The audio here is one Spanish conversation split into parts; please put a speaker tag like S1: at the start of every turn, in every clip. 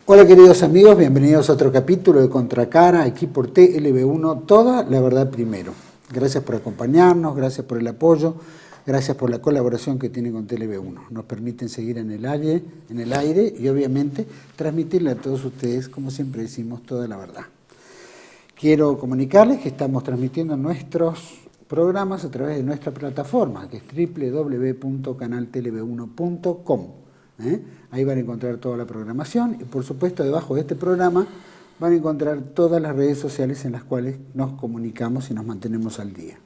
S1: Hola queridos amigos, bienvenidos a otro capítulo de Contracara, aquí por TLB1, toda la verdad primero. Gracias por acompañarnos, gracias por el apoyo, gracias por la colaboración que tienen con TLB1. Nos permiten seguir en el aire y obviamente transmitirle a todos ustedes, como siempre decimos, toda la verdad. Quiero comunicarles que estamos transmitiendo nuestros programas a través de nuestra plataforma, que es www.canaltelev1.com. Ahí van a encontrar toda la programación y por supuesto debajo de este programa van a encontrar todas las redes sociales en las cuales nos comunicamos y nos mantenemos al día.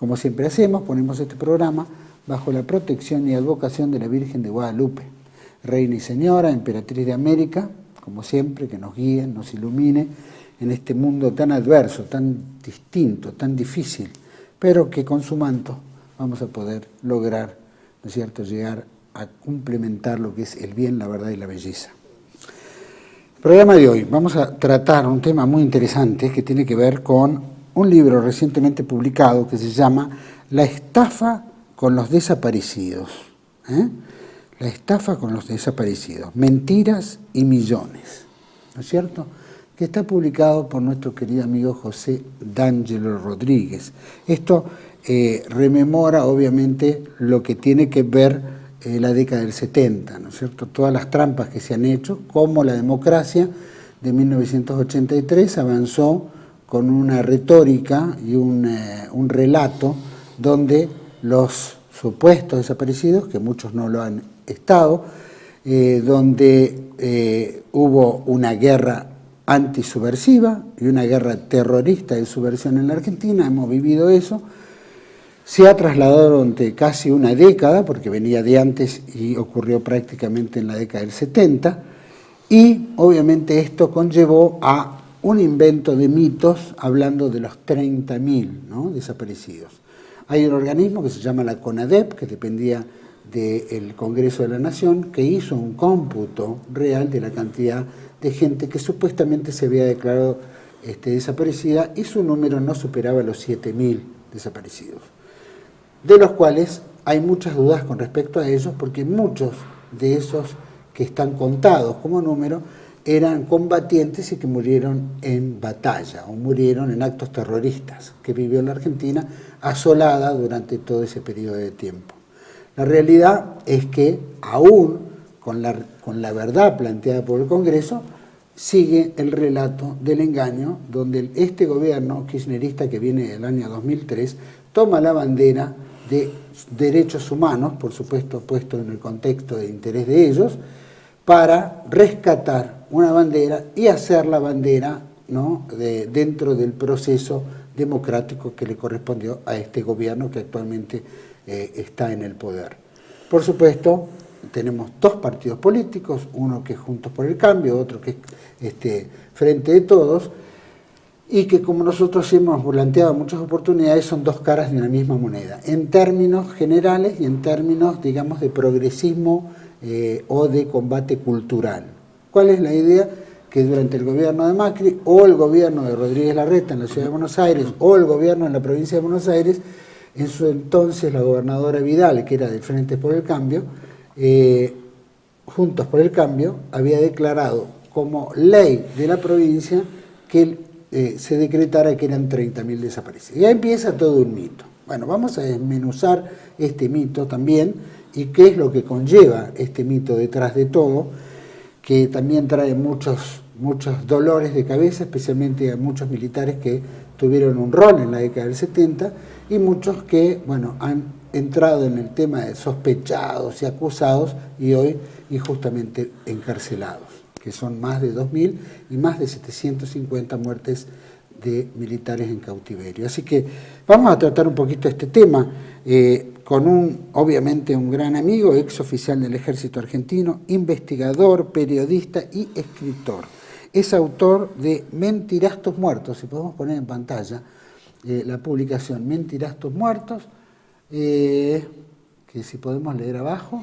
S1: Como siempre hacemos, ponemos este programa bajo la protección y advocación de la Virgen de Guadalupe, Reina y Señora, Emperatriz de América, como siempre, que nos guíe, nos ilumine en este mundo tan adverso, tan distinto, tan difícil, pero que con su manto vamos a poder lograr, ¿no es cierto?, llegar a complementar lo que es el bien, la verdad y la belleza. El programa de hoy vamos a tratar un tema muy interesante que tiene que ver con un libro recientemente publicado que se llama La estafa con los desaparecidos. La estafa con los desaparecidos, mentiras y millones, ¿no es cierto?, que está publicado por nuestro querido amigo José D'Angelo Rodríguez. Esto rememora obviamente lo que tiene que ver la década del 70, ¿no es cierto? Todas las trampas que se han hecho, cómo la democracia de 1983 avanzó con una retórica y un relato donde los supuestos desaparecidos, que muchos no lo han estado, donde hubo una guerra antisubversiva y una guerra terrorista de subversión en la Argentina, hemos vivido eso. Se ha trasladado durante casi una década, porque venía de antes y ocurrió prácticamente en la década del 70, y obviamente esto conllevó a un invento de mitos hablando de los 30.000, ¿no?, desaparecidos. Hay un organismo que se llama la CONADEP, que dependía del Congreso de la Nación, que hizo un cómputo real de la cantidad de gente que supuestamente se había declarado desaparecida, y su número no superaba los 7.000 desaparecidos, de los cuales hay muchas dudas con respecto a ellos, porque muchos de esos que están contados como número eran combatientes y que murieron en batalla o murieron en actos terroristas que vivió la Argentina asolada durante todo ese periodo de tiempo. La realidad es que aún con la verdad planteada por el Congreso sigue el relato del engaño, donde este gobierno kirchnerista que viene del año 2003 toma la bandera de derechos humanos, por supuesto puesto en el contexto de interés de ellos, para rescatar una bandera y hacer la bandera, ¿no?, dentro del proceso democrático que le correspondió a este gobierno que actualmente está en el poder. Por supuesto, tenemos dos partidos políticos, uno que es Juntos por el Cambio, otro que es Frente de Todos, y que, como nosotros hemos planteado en muchas oportunidades, son dos caras de una misma moneda, en términos generales y en términos, digamos, de progresismo o de combate cultural. ¿Cuál es la idea? Que durante el gobierno de Macri o el gobierno de Rodríguez Larreta en la Ciudad de Buenos Aires o el gobierno en la provincia de Buenos Aires, en su entonces la gobernadora Vidal, que era del Frente por el Cambio, Juntos por el Cambio, había declarado como ley de la provincia que se decretara que eran 30.000 desaparecidos. Y ahí empieza todo un mito. Bueno, vamos a desmenuzar este mito también y qué es lo que conlleva este mito detrás de todo, que también trae muchos dolores de cabeza, especialmente a muchos militares que tuvieron un rol en la década del 70 y muchos que, bueno, han entrado en el tema de sospechados y acusados y hoy injustamente encarcelados, que son más de 2.000 y más de 750 muertes de militares en cautiverio. Así que vamos a tratar un poquito este tema con obviamente un gran amigo, ex oficial del Ejército Argentino, investigador, periodista y escritor. Es autor de Mentirás tus muertos, si podemos poner en pantalla la publicación Mentirás tus muertos, que si podemos leer abajo.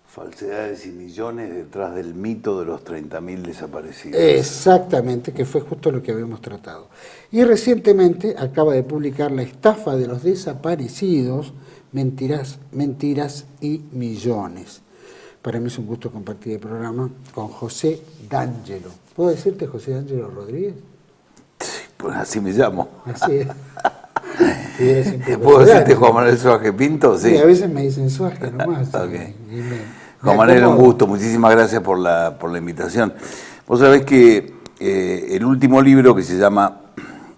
S2: Falsedades y millones detrás del mito de los 30.000 desaparecidos.
S1: Exactamente, que fue justo lo que habíamos tratado. Y recientemente acaba de publicar La estafa de los desaparecidos, mentiras y millones. Para mí es un gusto compartir el programa con José D'Angelo. ¿Puedo decirte José D'Angelo Rodríguez?
S2: Sí, pues así me llamo.
S1: Así es.
S2: ¿Puedo decirte Juan Manuel Suárez Pinto? Sí.
S1: Sí, a veces me dicen Suárez nomás.
S2: Okay. Juan Manuel, un gusto. Muchísimas gracias por la invitación. Vos sabés que el último libro, que se llama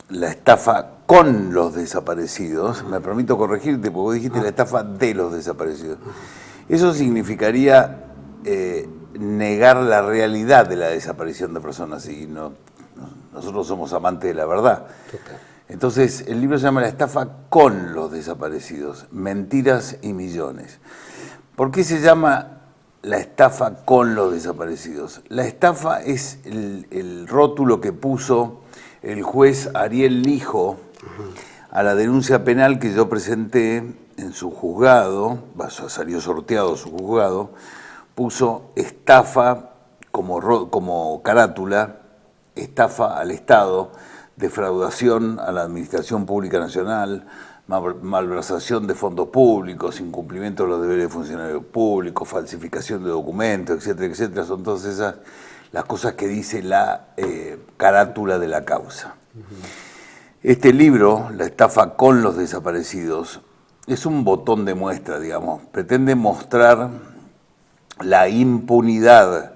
S2: La estafa con los desaparecidos, me permito corregirte porque vos dijiste la estafa de los desaparecidos. Eso significaría negar la realidad de la desaparición de personas y nosotros somos amantes de la verdad.
S1: Total.
S2: Entonces, el libro se llama La estafa con los desaparecidos, mentiras y millones. ¿Por qué se llama la estafa con los desaparecidos? La estafa es el rótulo que puso el juez Ariel Lijo a la denuncia penal que yo presenté en su juzgado, salió sorteado su juzgado, puso estafa como carátula, estafa al Estado, defraudación a la Administración Pública Nacional, malversación de fondos públicos, incumplimiento de los deberes de funcionarios públicos, falsificación de documentos, etcétera, etcétera. Son todas esas las cosas que dice la carátula de la causa. Este libro, La estafa con los desaparecidos, es un botón de muestra, digamos. Pretende mostrar la impunidad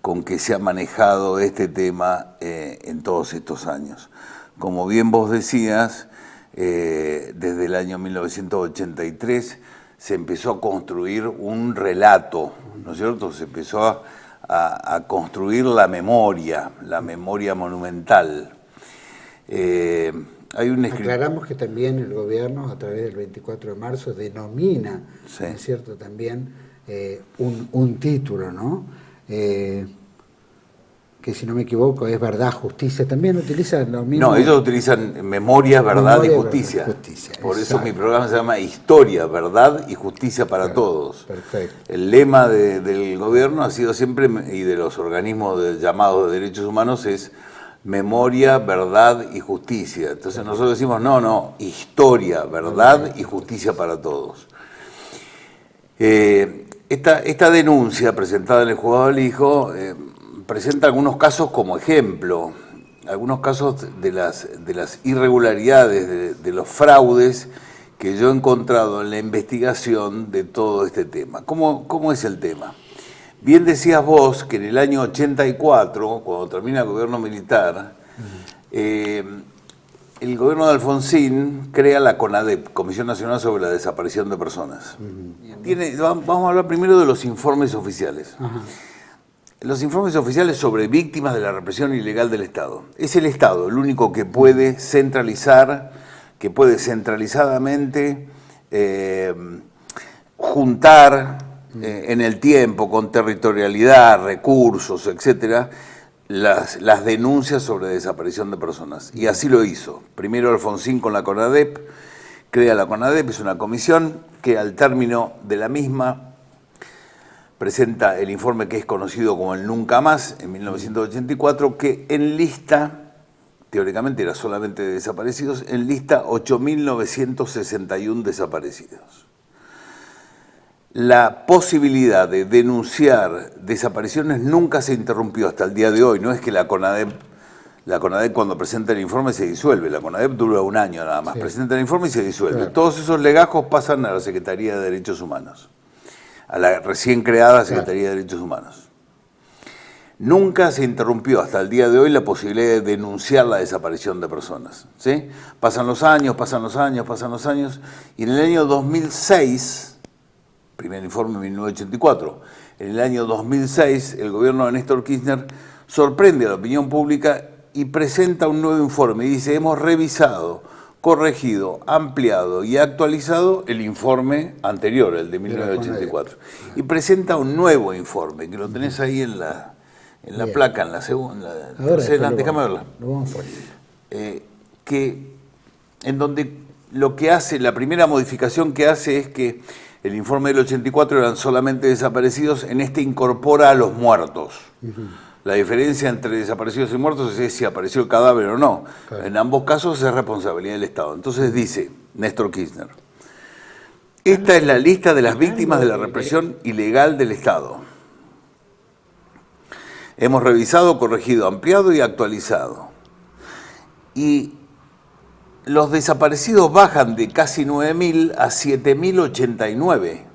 S2: con que se ha manejado este tema en todos estos años. Como bien vos decías, desde el año 1983 se empezó a construir un relato, ¿no es cierto? Se empezó a construir la memoria monumental. Hay un
S1: Aclaramos que también el gobierno, a través del 24 de marzo, denomina,
S2: sí,
S1: ¿no es cierto?, también un título, ¿no? Que si no me equivoco es Verdad, Justicia. ¿También utilizan lo mismo?
S2: No, ellos utilizan Memoria, Verdad y Justicia. Por eso mi programa se llama Historia, Verdad y Justicia para Todos.
S1: Perfecto.
S2: El lema del gobierno ha sido siempre, y de los organismos llamados de derechos humanos, es Memoria, Verdad y Justicia. Entonces nosotros decimos, no, Historia, Verdad y Justicia para Todos. Esta denuncia presentada en el juzgado del Hijo presenta algunos casos como ejemplo, algunos casos de las irregularidades, de los fraudes que yo he encontrado en la investigación de todo este tema. ¿Cómo es el tema? Bien decías vos que en el año 84, cuando termina el gobierno militar, el gobierno de Alfonsín crea la CONADEP, Comisión Nacional sobre la Desaparición de Personas. Vamos a hablar primero de los informes oficiales. Los informes oficiales sobre víctimas de la represión ilegal del Estado. Es el Estado el único que puede centralizar, que puede centralizadamente juntar en el tiempo, con territorialidad, recursos, etcétera, las denuncias sobre desaparición de personas. Y así lo hizo. Primero Alfonsín con la CONADEP, crea la CONADEP, es una comisión que al término de la misma presenta el informe que es conocido como el Nunca Más, en 1984, que enlista, teóricamente era solamente de desaparecidos, enlista 8.961 desaparecidos. La posibilidad de denunciar desapariciones nunca se interrumpió hasta el día de hoy. No es que la CONADEP cuando presenta el informe se disuelve, la CONADEP dura un año nada más, sí. Presenta el informe y se disuelve. Claro. Todos esos legajos pasan a la Secretaría de Derechos Humanos, a la recién creada Secretaría de Derechos Humanos. Nunca se interrumpió hasta el día de hoy la posibilidad de denunciar la desaparición de personas, ¿sí? Pasan los años, y en el año 2006, primer informe en 1984, en el año 2006 el gobierno de Néstor Kirchner sorprende a la opinión pública y presenta un nuevo informe y dice: hemos revisado, corregido, ampliado y actualizado el informe anterior, el de 1984. Y presenta un nuevo informe, que lo tenés ahí en la placa, en la segunda, tercera, déjame verla. En donde lo que hace, la primera modificación que hace es que el informe del 84 eran solamente desaparecidos, en este incorpora a los muertos. La diferencia entre desaparecidos y muertos es si apareció el cadáver o no. Claro. En ambos casos es responsabilidad del Estado. Entonces dice Néstor Kirchner: esta es la lista de las víctimas de la represión ilegal del Estado. Hemos revisado, corregido, ampliado y actualizado. Y los desaparecidos bajan de casi 9.000 a 7.089.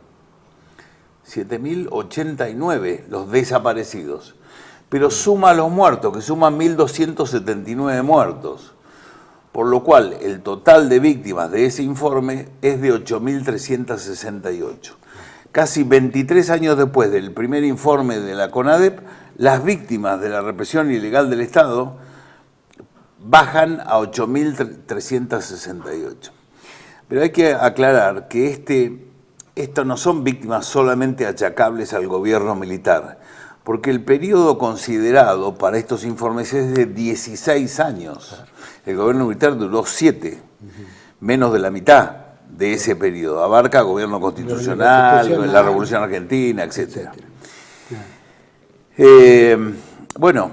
S2: 7.089 los desaparecidos. Pero suma a los muertos, que suman 1.279 muertos. Por lo cual, el total de víctimas de ese informe es de 8.368. Casi 23 años después del primer informe de la CONADEP, las víctimas de la represión ilegal del Estado bajan a 8.368. Pero hay que aclarar que esto no son víctimas solamente achacables al gobierno militar, porque el periodo considerado para estos informes es de 16 años. El gobierno militar duró 7, menos de la mitad de ese periodo. Abarca gobierno constitucional, la Revolución Argentina, etc. Bueno,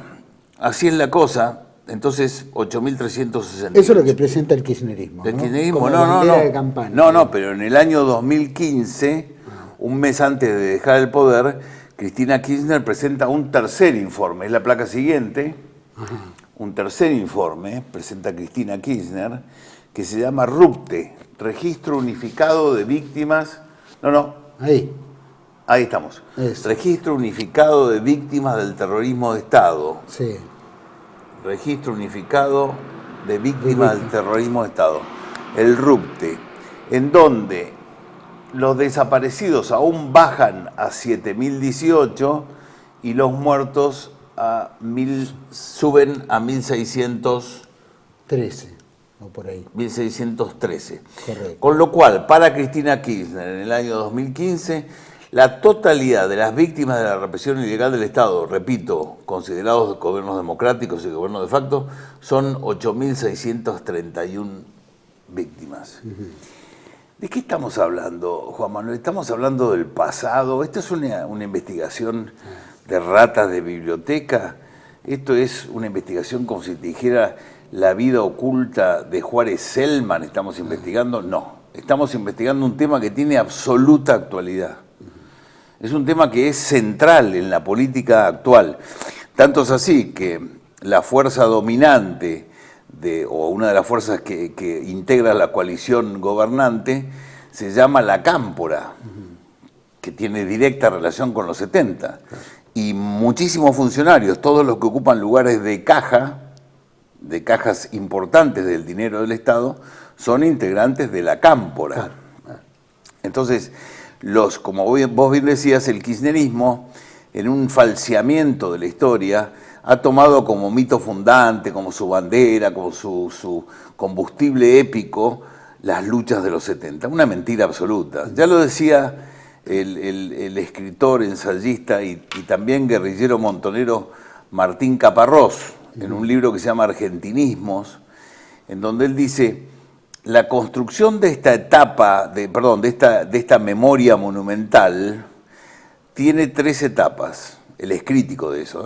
S2: así es la cosa. Entonces, 8.360.
S1: Eso es lo que presenta el kirchnerismo.
S2: El
S1: ¿no?
S2: kirchnerismo,
S1: como
S2: no.
S1: de campaña.
S2: No, pero en el año 2015, un mes antes de dejar el poder, Cristina Kirchner presenta un tercer informe. Es la placa siguiente. Ajá. Un tercer informe presenta Cristina Kirchner, que se llama RUPTE, Registro Unificado de Víctimas. Ahí estamos. Eso. Registro Unificado de Víctimas del Terrorismo de Estado.
S1: Sí.
S2: Registro Unificado de Víctimas del Terrorismo de Estado. El RUPTE, en donde los desaparecidos aún bajan a 7.018 y los muertos suben a 1.613.
S1: O por ahí.
S2: 1.613.
S1: Correcto.
S2: Con lo cual, para Cristina Kirchner, en el año 2015, la totalidad de las víctimas de la represión ilegal del Estado, repito, considerados gobiernos democráticos y gobiernos de facto, son 8.631 víctimas. ¿De qué estamos hablando, Juan Manuel? ¿Estamos hablando del pasado? ¿Esto es una investigación de ratas de biblioteca? ¿Esto es una investigación como si te dijera la vida oculta de Juárez Selman? ¿Estamos investigando? No. Estamos investigando un tema que tiene absoluta actualidad. Es un tema que es central en la política actual. Tanto es así que la fuerza dominante o una de las fuerzas que integra la coalición gobernante se llama la Cámpora, que tiene directa relación con los 70. Y muchísimos funcionarios, todos los que ocupan lugares de cajas importantes del dinero del Estado, son integrantes de la Cámpora. Entonces, como vos bien decías, el kirchnerismo, en un falseamiento de la historia, ha tomado como mito fundante, como su bandera, como su combustible épico, las luchas de los 70. Una mentira absoluta. Ya lo decía el escritor, ensayista y también guerrillero montonero Martín Caparrós, en un libro que se llama Argentinismos, en donde él dice: la construcción de esta etapa, de esta memoria monumental, tiene 3 etapas. Él es crítico de eso,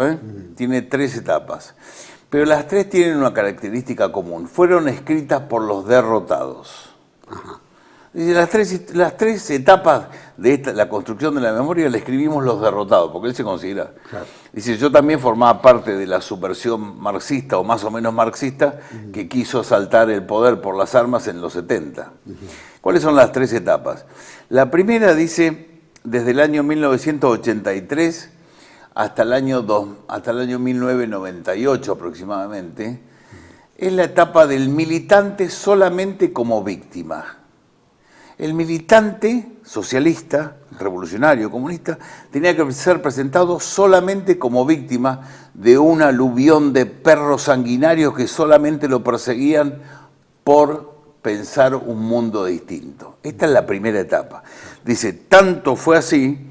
S2: Tiene 3 etapas. Pero las 3 tienen una característica común. Fueron escritas por los derrotados. Dice, las tres etapas de la construcción de la memoria la escribimos los derrotados, porque él se considera. Claro. Dice, yo también formaba parte de la subversión marxista, o más o menos marxista, que quiso asaltar el poder por las armas en los 70. ¿Cuáles son las 3 etapas? La primera dice, desde el año 1983 hasta el año 1998 aproximadamente, es la etapa del militante solamente como víctima. El militante socialista, revolucionario, comunista, tenía que ser presentado solamente como víctima de un aluvión de perros sanguinarios que solamente lo perseguían por pensar un mundo distinto. Esta es la primera etapa. Dice, tanto fue así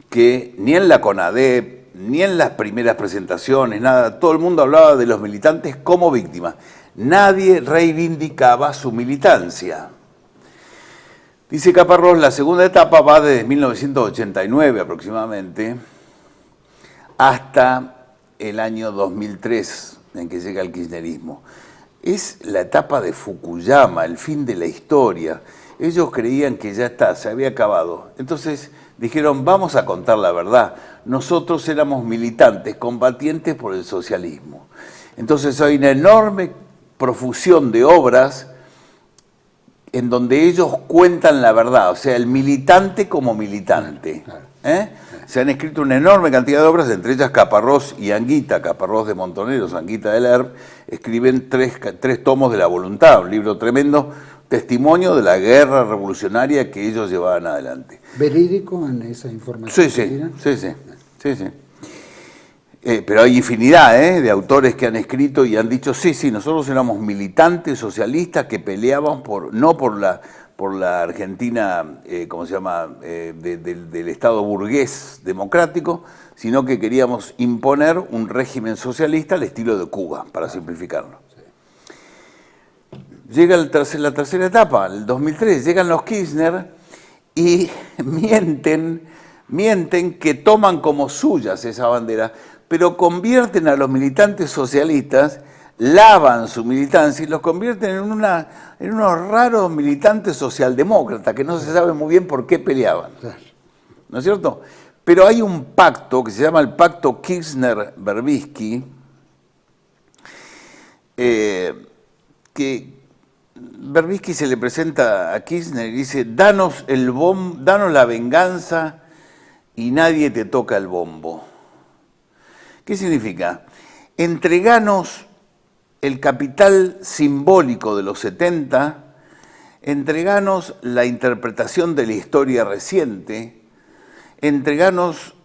S2: que ni en la CONADEP, ni en las primeras presentaciones, nada, todo el mundo hablaba de los militantes como víctimas. Nadie reivindicaba su militancia. Dice Caparrós, la segunda etapa va desde 1989 aproximadamente hasta el año 2003, en que llega el kirchnerismo. Es la etapa de Fukuyama, el fin de la historia. Ellos creían que ya está, se había acabado. Entonces dijeron, vamos a contar la verdad. Nosotros éramos militantes, combatientes por el socialismo. Entonces hay una enorme profusión de obras en donde ellos cuentan la verdad, o sea, el militante como militante. Se han escrito una enorme cantidad de obras, entre ellas Caparrós y Anguita, Caparrós de Montoneros, Anguita de Lerp, escriben tres tomos de la voluntad, un libro tremendo, testimonio de la guerra revolucionaria que ellos llevaban adelante.
S1: ¿Verídico en esa información?
S2: Sí. Pero hay infinidad de autores que han escrito y han dicho, sí, nosotros éramos militantes socialistas que peleaban no por la Argentina, ¿cómo se llama?, del Estado burgués democrático, sino que queríamos imponer un régimen socialista al estilo de Cuba, para simplificarlo. Llega la tercera etapa, el 2003, llegan los Kirchner y mienten que toman como suyas esa bandera, pero convierten a los militantes socialistas, lavan su militancia y los convierten en unos raros militantes socialdemócratas que no se sabe muy bien por qué peleaban. ¿No es cierto? Pero hay un pacto que se llama el Pacto Kirchner-Berbisky, que Berbisky se le presenta a Kirchner y dice, danos la venganza y nadie te toca el bombo. ¿Qué significa? Entreganos el capital simbólico de los 70, entreganos la interpretación de la historia reciente, entreganos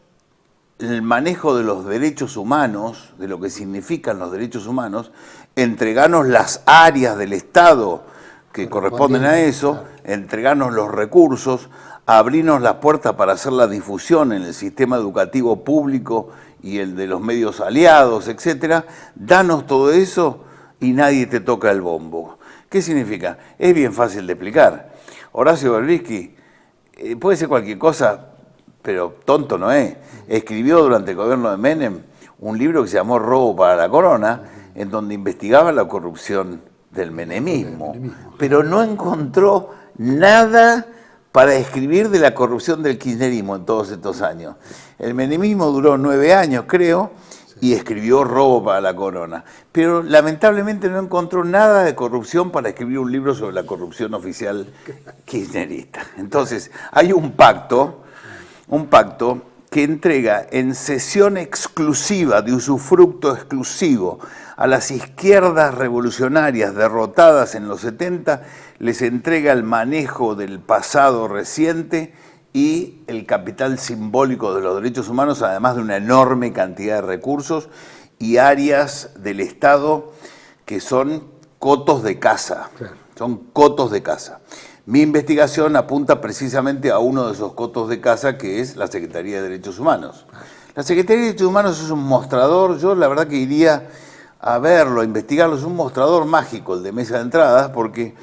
S2: el manejo de los derechos humanos, de lo que significan los derechos humanos, entreganos las áreas del Estado que corresponden a eso, entreganos los recursos, abrirnos las puertas para hacer la difusión en el sistema educativo público y el de los medios aliados, etcétera, danos todo eso y nadie te toca el bombo. ¿Qué significa? Es bien fácil de explicar. Horacio Berbisky puede ser cualquier cosa, pero tonto no es. Escribió durante el gobierno de Menem un libro que se llamó Robo para la Corona, en donde investigaba la corrupción del menemismo, pero no encontró nada para escribir de la corrupción del kirchnerismo en todos estos años. El menemismo duró 9 años, creo, y escribió Robo para la Corona. Pero lamentablemente no encontró nada de corrupción para escribir un libro sobre la corrupción oficial kirchnerista. Entonces, hay un pacto que entrega en cesión exclusiva, de usufructo exclusivo, a las izquierdas revolucionarias derrotadas en los 70, les entrega el manejo del pasado reciente y el capital simbólico de los derechos humanos, además de una enorme cantidad de recursos y áreas del Estado que son cotos de caza. Son cotos de caza. Mi investigación apunta precisamente a uno de esos cotos de caza, que es la Secretaría de Derechos Humanos. La Secretaría de Derechos Humanos es un mostrador, yo la verdad que iría a verlo, a investigarlo, es un mostrador mágico el de mesa de entradas, porque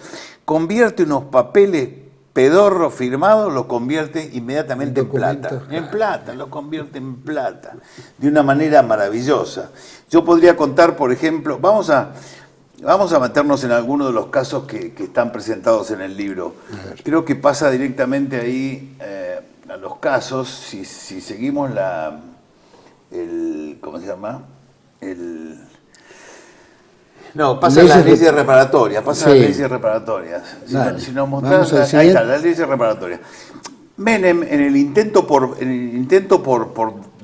S2: convierte unos papeles pedorros firmados, los convierte inmediatamente en plata. En plata, los convierte en plata, de una manera maravillosa. Yo podría contar, por ejemplo, vamos a meternos en algunos de los casos que están presentados en el libro. Creo que pasa directamente ahí a los casos, si seguimos ¿cómo se llama? No, pasan las leyes reparatorias, las leyes reparatorias. Si nos mostrás, ahí está, las leyes reparatorias. Menem, en el intento por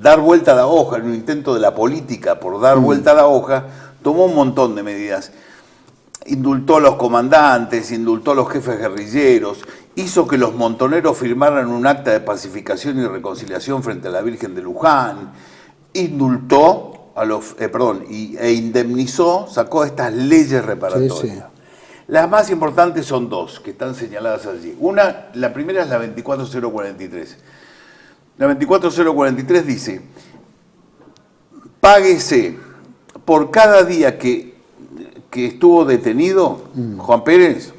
S2: dar vuelta a la hoja, en un intento de la política por dar vuelta a la hoja, tomó un montón de medidas. Indultó a los comandantes, indultó a los jefes guerrilleros, hizo que los montoneros firmaran un acta de pacificación y reconciliación frente a la Virgen de Luján, indultó a los, e indemnizó, sacó estas leyes reparatorias. Sí. Las más importantes son dos, que están señaladas allí. La primera es la 24043. La 24043 dice, páguese por cada día que estuvo detenido Juan Pérez,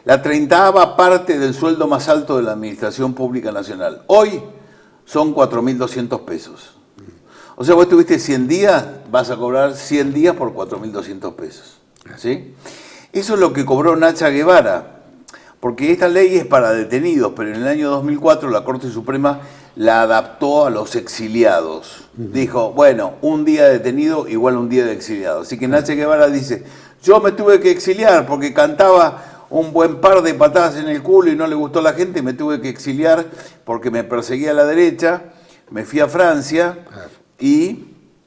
S2: la 30ª parte del sueldo más alto de la Administración Pública Nacional. Hoy son 4.200 pesos. O sea, vos tuviste 100 días, vas a cobrar 100 días por 4.200 pesos. ¿Sí? Eso es lo que cobró Nacha Guevara Porque esta ley es para detenidos, pero en el año 2004 la Corte Suprema la adaptó a los exiliados. Dijo, bueno, un día de detenido igual a un día de exiliado. Así que Nacho Guevara dice, yo me tuve que exiliar porque cantaba un buen par de patadas en el culo y no le gustó a la gente y me tuve que exiliar porque me perseguía la derecha, me fui a Francia y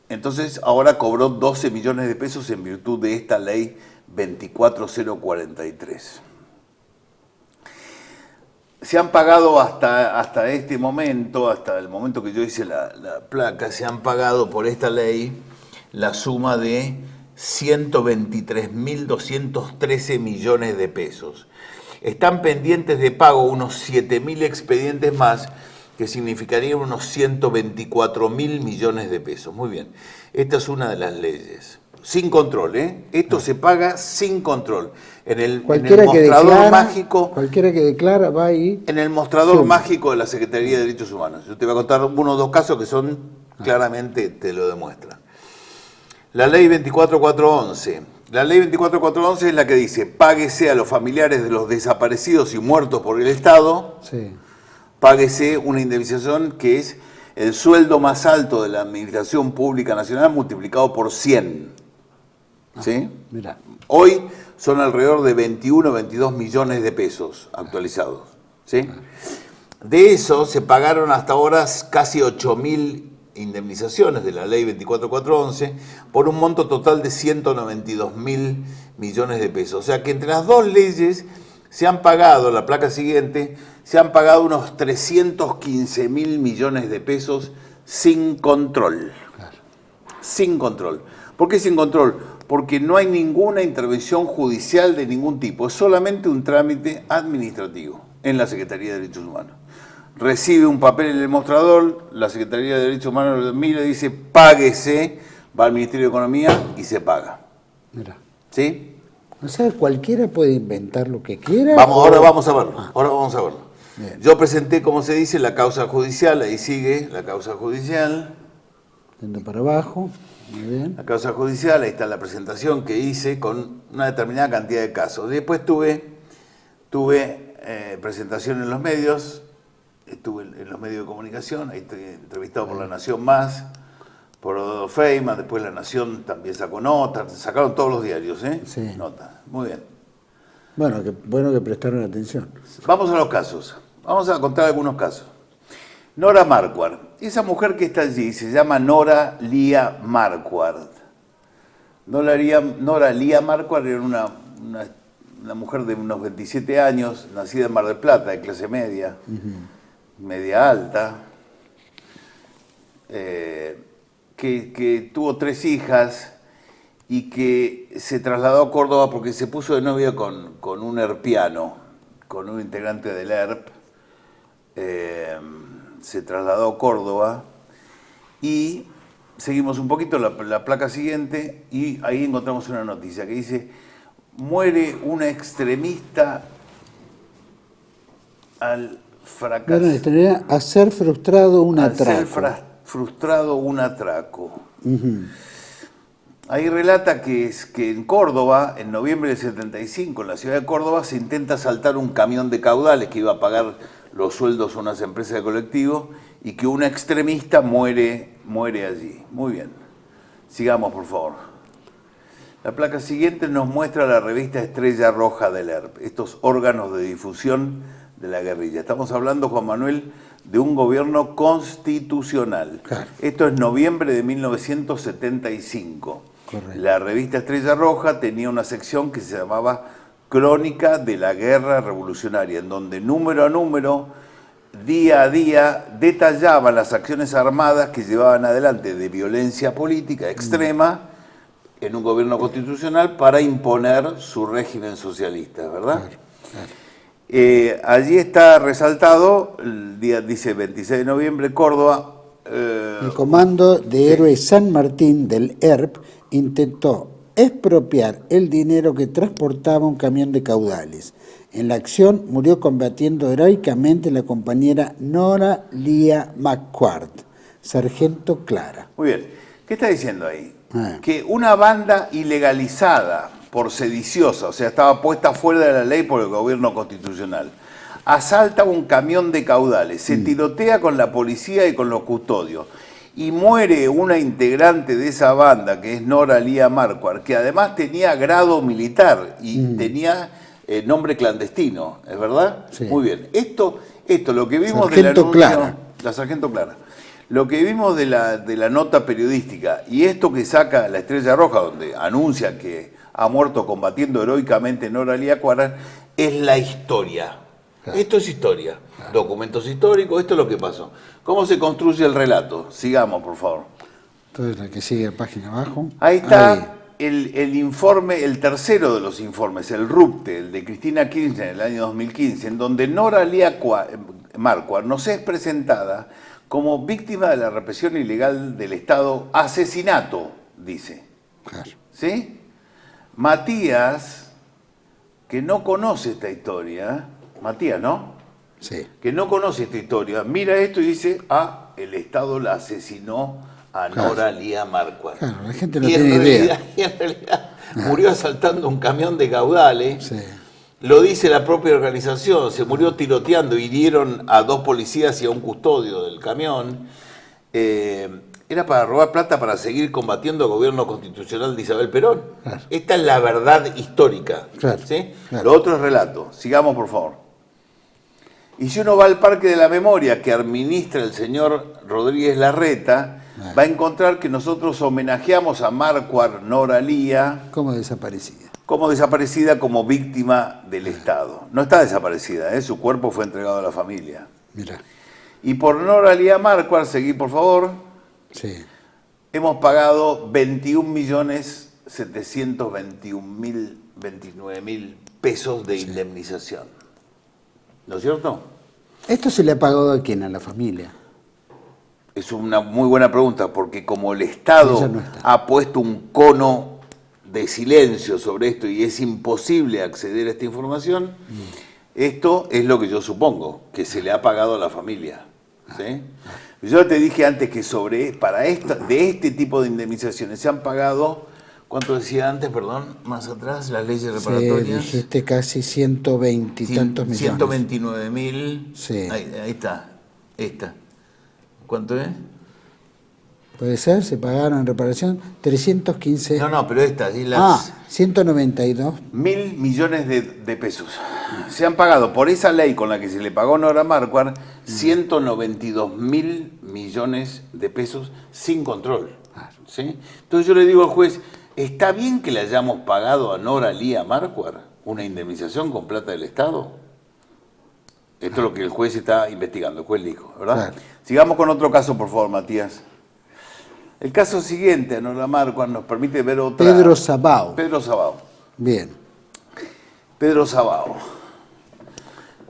S2: entonces ahora cobró 12 millones de pesos en virtud de esta ley 24043. Se han pagado hasta este momento, hasta el momento que yo hice la placa, se han pagado por esta ley la suma de 123.213 millones de pesos. Están pendientes de pago unos 7.000 expedientes más, que significarían unos 124.000 millones de pesos. Muy bien, esta es una de las leyes. Sin control, ¿eh? Esto se paga sin control. En el mostrador mágico.
S1: Cualquiera que declara va ahí.
S2: En el mostrador mágico de la Secretaría de Derechos Humanos. Yo te voy a contar uno o dos casos que son claramente te lo demuestran. La ley 24411. La ley 24411 es la que dice: páguese a los familiares de los desaparecidos y muertos por el Estado.
S1: Sí.
S2: Páguese una indemnización que es el sueldo más alto de la Administración Pública Nacional multiplicado por 100. ¿Sí?
S1: Mirá.
S2: Hoy son alrededor de 21 o 22 millones de pesos actualizados. ¿Sí? De eso se pagaron hasta ahora casi 8.000 indemnizaciones de la ley 24411 por un monto total de 192.000 millones de pesos. O sea que entre las dos leyes se han pagado, la placa siguiente, se han pagado unos 315.000 millones de pesos sin control.
S1: Claro.
S2: Sin control. ¿Por qué sin control? Porque no hay ninguna intervención judicial de ningún tipo, es solamente un trámite administrativo en la Secretaría de Derechos Humanos. Recibe un papel en el mostrador, la Secretaría de Derechos Humanos lo mira y dice, páguese, va al Ministerio de Economía y se paga.
S1: Mirá.
S2: ¿Sí?
S1: O sea, cualquiera puede inventar lo que quiera.
S2: Ahora vamos a verlo. Ahora vamos a verlo.
S1: Bien.
S2: Yo presenté, como se dice, la causa judicial, ahí sigue la causa judicial.
S1: Yendo para abajo. Muy bien.
S2: La causa judicial, ahí está la presentación que hice con una determinada cantidad de casos. Después tuve presentación en los medios, estuve en los medios de comunicación, ahí estoy entrevistado por La Nación Más, por Odo Feynman, después La Nación también sacó notas, sacaron todos los diarios, ¿eh?
S1: Sí.
S2: Notas, muy bien.
S1: Bueno que prestaron atención.
S2: Vamos a los casos, vamos a contar algunos casos. Nora Marquardt, esa mujer que está allí se llama Nora Lía Marquardt. Nora Lía Marquardt era una mujer de unos 27 años, nacida en Mar del Plata, de clase media, media alta, que tuvo 3 hijas y que se trasladó a Córdoba porque se puso de novia con un herpiano, con un integrante del ERP. Se trasladó a Córdoba y seguimos un poquito la placa siguiente y ahí encontramos una noticia que dice: muere una extremista al fracaso.
S1: Bueno, estaría hacer frustrado un atraco.
S2: Frustrado un atraco. Ahí relata que en Córdoba, en noviembre del 75, en la ciudad de Córdoba, se intenta asaltar un camión de caudales que iba a pagar los sueldos a unas empresas de colectivo y que un extremista muere allí. Muy bien. Sigamos, por favor. La placa siguiente nos muestra la revista Estrella Roja del ERP, estos órganos de difusión de la guerrilla. Estamos hablando, Juan Manuel, de un gobierno constitucional.
S1: Claro.
S2: Esto es noviembre de 1975.
S1: Correcto.
S2: La revista Estrella Roja tenía una sección que se llamaba Crónica de la Guerra Revolucionaria, en donde número a número, día a día, detallaban las acciones armadas que llevaban adelante de violencia política extrema en un gobierno constitucional para imponer su régimen socialista, ¿verdad?
S1: Claro, claro.
S2: Allí está resaltado, el día dice 26 de noviembre, Córdoba.
S1: El comando de Héroes San Martín del ERP intentó expropiar el dinero que transportaba un camión de caudales. En la acción murió combatiendo heroicamente la compañera Nora Lía Marquardt, sargento Clara.
S2: Muy bien. ¿Qué está diciendo ahí? Que una banda ilegalizada por sediciosa, o sea, estaba puesta fuera de la ley por el gobierno constitucional. Asalta un camión de caudales, se tirotea con la policía y con los custodios. Y muere una integrante de esa banda, que es Nora Lía Marquardt, que además tenía grado militar y tenía nombre clandestino, ¿es verdad?
S1: Sí.
S2: Muy bien. Esto lo que vimos
S1: Sargento
S2: del anuncio,
S1: Clara.
S2: la Sargento Clara. Lo que vimos de la nota periodística y esto que saca la Estrella Roja, donde anuncia que ha muerto combatiendo heroicamente Nora Lía Marquardt, es la historia. Claro. Esto es historia. Claro. Documentos históricos, esto es lo que pasó. ¿Cómo se construye el relato? Sigamos, por favor.
S1: Entonces, la que sigue, página abajo.
S2: Ahí está el informe, el tercero de los informes, el RUPTE, el de Cristina Kirchner en el año 2015, en donde Nora Lía Marquardt nos es presentada como víctima de la represión ilegal del Estado, asesinato, dice.
S1: Claro.
S2: ¿Sí? Matías, que no conoce esta historia, Matías, ¿no?
S1: Sí.
S2: Que no conoce esta historia, mira esto y dice, el Estado la asesinó a Nora Lía Marquardt.
S1: Claro, la gente no tiene idea.
S2: Y en realidad murió asaltando un camión de caudales.
S1: Sí.
S2: Lo dice la propia organización, se murió tiroteando, hirieron a 2 policías y a un custodio del camión. Era para robar plata para seguir combatiendo el gobierno constitucional de Isabel Perón. Claro. Esta es la verdad histórica. Claro. ¿Sí? Claro. Lo otro es relato. Sigamos, por favor. Y si uno va al Parque de la Memoria que administra el señor Rodríguez Larreta, va a encontrar que nosotros homenajeamos a Marquardt Nora Lía
S1: como desaparecida.
S2: Como desaparecida, como víctima del Estado. No está desaparecida, su cuerpo fue entregado a la familia.
S1: Mirá.
S2: Y por Nora Lía Marquardt, seguí por favor,
S1: sí.
S2: Hemos pagado 21.721.029.000 pesos de indemnización. ¿No es cierto?
S1: ¿Esto se le ha pagado a quién? ¿A la familia?
S2: Es una muy buena pregunta, porque como el Estado ha puesto un cono de silencio sobre esto y es imposible acceder a esta información, esto es lo que yo supongo, que se le ha pagado a la familia. ¿Sí? Yo te dije antes que de este tipo de indemnizaciones se han pagado, ¿cuánto decía antes, perdón? Más atrás, las leyes reparatorias.
S1: Sí, dijiste casi 120 y tantos millones.
S2: 129.000.
S1: Sí.
S2: Ahí está, esta. ¿Cuánto es?
S1: Puede ser, se pagaron en reparación 315.
S2: No, pero esta,
S1: 192.
S2: 1.000 millones de pesos. Se han pagado por esa ley con la que se le pagó a Nora Marquardt 192.000 millones de pesos sin control. ¿Sí? Entonces yo le digo al juez, ¿está bien que le hayamos pagado a Nora Lía Marquardt una indemnización con plata del Estado? Esto es lo que el juez está investigando, el juez dijo, ¿verdad? Claro. Sigamos con otro caso, por favor, Matías. El caso siguiente, Nora Marquardt, nos permite ver otra...
S1: Pedro Sabao.
S2: Pedro Sabao.
S1: Bien.
S2: Pedro Sabao.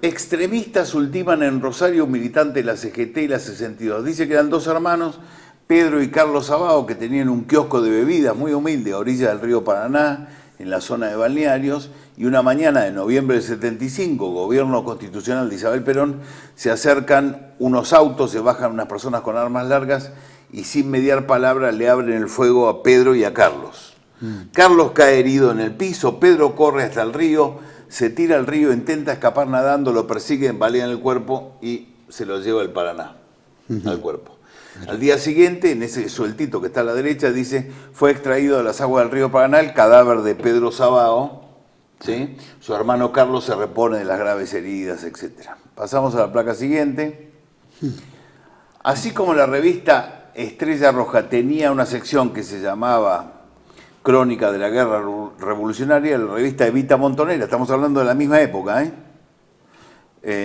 S2: Extremistas ultiman en Rosario un militante de la CGT y la 62. Dice que eran 2 hermanos, Pedro y Carlos Sabao, que tenían un kiosco de bebidas muy humilde a orilla del río Paraná, en la zona de balnearios, y una mañana de noviembre del 75, gobierno constitucional de Isabel Perón, se acercan unos autos, se bajan unas personas con armas largas y sin mediar palabra le abren el fuego a Pedro y a Carlos. Carlos cae herido en el piso, Pedro corre hasta el río, se tira al río, intenta escapar nadando, lo persiguen, balean el cuerpo y se lo lleva el Paraná al cuerpo. Al día siguiente, en ese sueltito que está a la derecha, dice, fue extraído de las aguas del río Paraná el cadáver de Pedro Sabao, ¿sí? Su hermano Carlos se repone de las graves heridas, etc. Pasamos a la placa siguiente. Así como la revista Estrella Roja tenía una sección que se llamaba Crónica de la Guerra Revolucionaria, la revista Evita Montonera, estamos hablando de la misma época,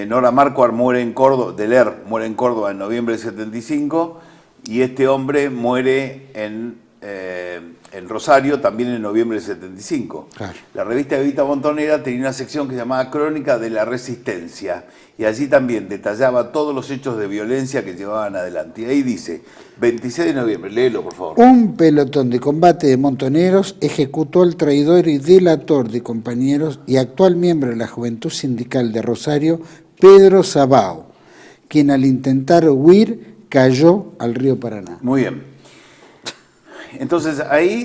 S2: Nora Marquardt muere en Córdoba, Deler muere en Córdoba en noviembre del 75 y este hombre muere en Rosario también en noviembre del 75. Claro. La revista Evita Montonera tenía una sección que se llamaba Crónica de la Resistencia y allí también detallaba todos los hechos de violencia que llevaban adelante. Y ahí dice, 26 de noviembre, léelo por favor.
S1: Un pelotón de combate de montoneros ejecutó al traidor y delator de compañeros y actual miembro de la Juventud Sindical de Rosario, Pedro Sabao, quien al intentar huir cayó al río Paraná.
S2: Muy bien. Entonces,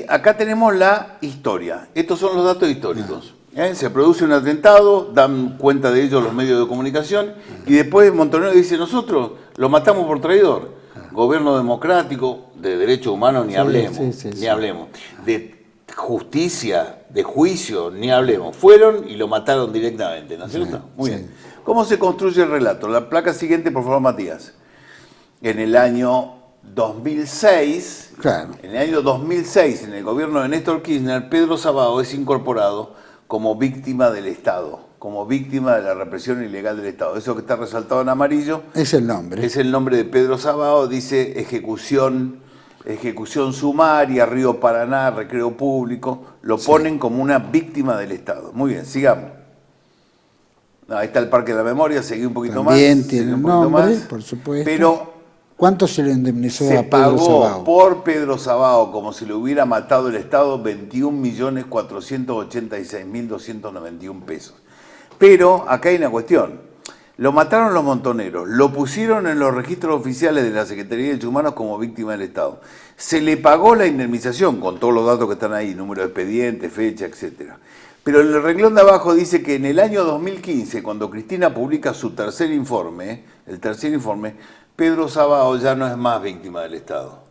S2: acá tenemos la historia. Estos son los datos históricos. Se produce un atentado, dan cuenta de ello los medios de comunicación, y después Montonero dice, nosotros lo matamos por traidor. Gobierno democrático, de derechos humanos, ni hablemos. Ni hablemos. De justicia, de juicio, ni hablemos. Fueron y lo mataron directamente, ¿no es cierto? Muy bien. ¿Cómo se construye el relato? La placa siguiente, por favor, Matías. En el año 2006, en el gobierno de Néstor Kirchner, Pedro Sabao es incorporado como víctima del Estado, como víctima de la represión ilegal del Estado. Eso que está resaltado en amarillo
S1: es el nombre.
S2: Es el nombre de Pedro Sabao, dice ejecución sumaria, Río Paraná, recreo público, lo ponen como una víctima del Estado. Muy bien, sigamos. Ahí está el Parque de la Memoria, seguí un poquito más.
S1: También tiene un nombre, por supuesto.
S2: Pero
S1: ¿cuánto se le indemnizó a Pedro
S2: Sabao? Se
S1: pagó
S2: por Pedro Sabao, como si lo hubiera matado el Estado, 21.486.291 pesos. Pero acá hay una cuestión. Lo mataron los montoneros, lo pusieron en los registros oficiales de la Secretaría de Derechos Humanos como víctima del Estado. Se le pagó la indemnización, con todos los datos que están ahí, número de expediente, fecha, etcétera. Pero el renglón de abajo dice que en el año 2015, cuando Cristina publica su tercer informe, Pedro Sabao ya no es más víctima del Estado.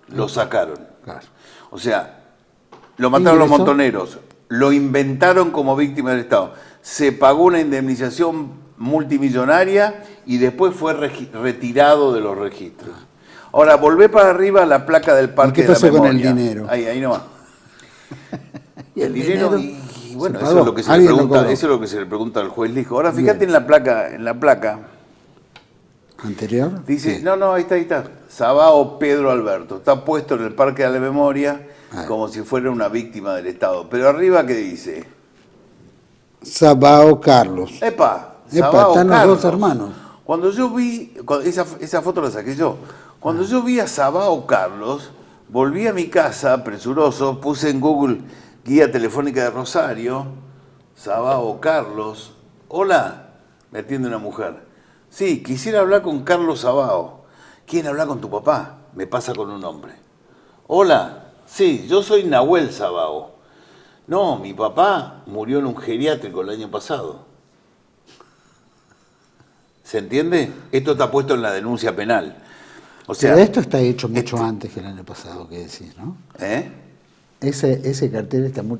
S2: Lo sacaron.
S1: Claro.
S2: O sea, lo mataron los montoneros, lo inventaron como víctima del Estado. Se pagó una indemnización multimillonaria y después fue retirado de los registros. Ahora, volvé para arriba a la placa del Parque de la Memoria.
S1: ¿Qué pasó con el dinero?
S2: Ahí nomás.
S1: ¿Y
S2: el dinero, y bueno, eso es lo que se le pregunta al juez Lijo. Ahora, fíjate en la placa.
S1: ¿Anterior?
S2: Dice,
S1: Sí.
S2: no, ahí está. Sabao Pedro Alberto. Está puesto en el Parque de la Memoria como si fuera una víctima del Estado. Pero arriba, ¿qué dice?
S1: Sabao Carlos.
S2: Sabao
S1: están
S2: Carlos.
S1: los dos hermanos.
S2: Cuando yo vi, esa foto la saqué yo. Cuando yo vi a Sabao Carlos, volví a mi casa, presuroso, puse en Google Guía Telefónica de Rosario, Sabao Carlos. Hola, me atiende una mujer. Sí, quisiera hablar con Carlos Sabao. ¿Quién habla con tu papá? Me pasa con un hombre. Hola, sí, yo soy Nahuel Sabao. No, mi papá murió en un geriátrico el año pasado. ¿Se entiende? Esto está puesto en la denuncia penal. O sea,
S1: pero esto está hecho mucho antes que el año pasado, ¿qué decís, no? Ese cartel está muy...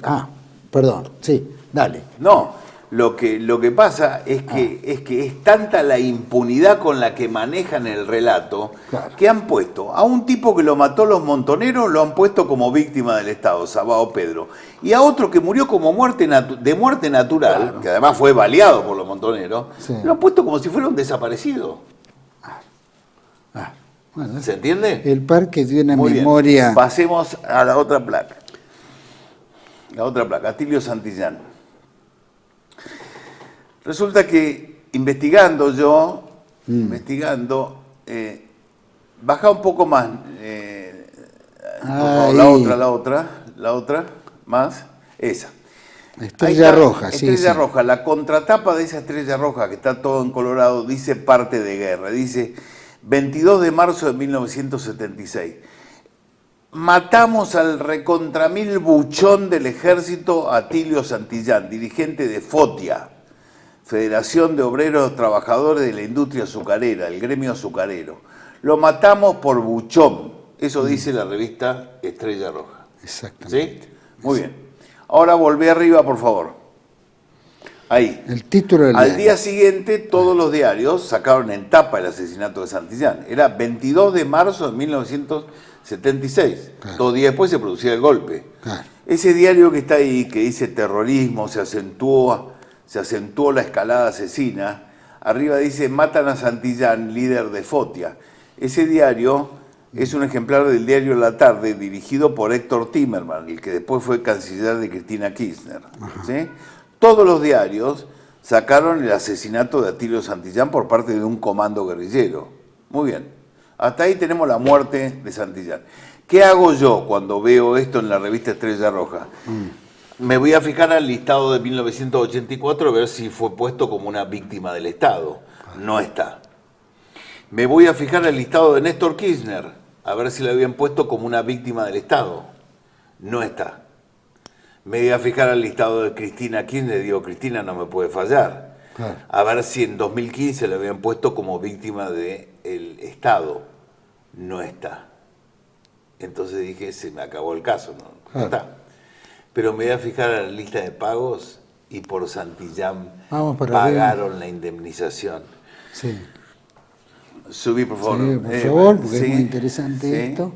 S1: perdón, sí, dale.
S2: No, lo que pasa es que es tanta la impunidad con la que manejan el relato, que han puesto a un tipo que lo mató los montoneros, lo han puesto como víctima del Estado, Sabao Pedro, y a otro que murió como de muerte natural, que además fue baleado por los montoneros, lo han puesto como si fuera un desaparecido.
S1: Bueno,
S2: ¿se entiende?
S1: El parque tiene
S2: muy
S1: memoria...
S2: Bien. Pasemos a la otra placa. Atilio Santillán. Resulta que investigando, baja un poco más, la otra, más, esa.
S1: Estrella Roja, sí.
S2: Estrella Roja, la contratapa de esa Estrella Roja, que está todo en colorado, dice parte de guerra, dice 22 de marzo de 1976. Matamos al recontramil buchón del ejército Atilio Santillán, dirigente de FOTIA, Federación de Obreros Trabajadores de la Industria Azucarera, el gremio azucarero. Lo matamos por buchón. Eso dice la revista Estrella Roja.
S1: Exactamente.
S2: ¿Sí? Muy bien. Ahora volvé arriba, por favor. Ahí.
S1: El título del
S2: Al día siguiente, todos los diarios sacaron en tapa el asesinato de Santillán. Era 22 de marzo de 1976.
S1: Claro.
S2: 2 días después se producía el golpe.
S1: Claro.
S2: Ese diario que está ahí, que dice terrorismo, se acentuó la escalada asesina. Arriba dice, matan a Santillán, líder de FOTIA. Ese diario es un ejemplar del diario La Tarde, dirigido por Héctor Timerman, el que después fue canciller de Cristina Kirchner. ¿Sí? Todos los diarios sacaron el asesinato de Atilio Santillán por parte de un comando guerrillero. Muy bien. Hasta ahí tenemos la muerte de Santillán. ¿Qué hago yo cuando veo esto en la revista Estrella Roja? Me voy a fijar al listado de 1984 a ver si fue puesto como una víctima del Estado. No está. Me voy a fijar al listado de Néstor Kirchner, a ver si la habían puesto como una víctima del Estado. No está. Me iba a fijar al listado de Cristina Kirchner, digo, Cristina no me puede fallar.
S1: Claro.
S2: A ver si en 2015 la habían puesto como víctima del Estado. No está. Entonces dije, se me acabó el caso, no está. Pero me voy a fijar a la lista de pagos y por Santillán pagaron la indemnización.
S1: Sí.
S2: Subí, por favor.
S1: Sí, por favor, porque es muy interesante esto.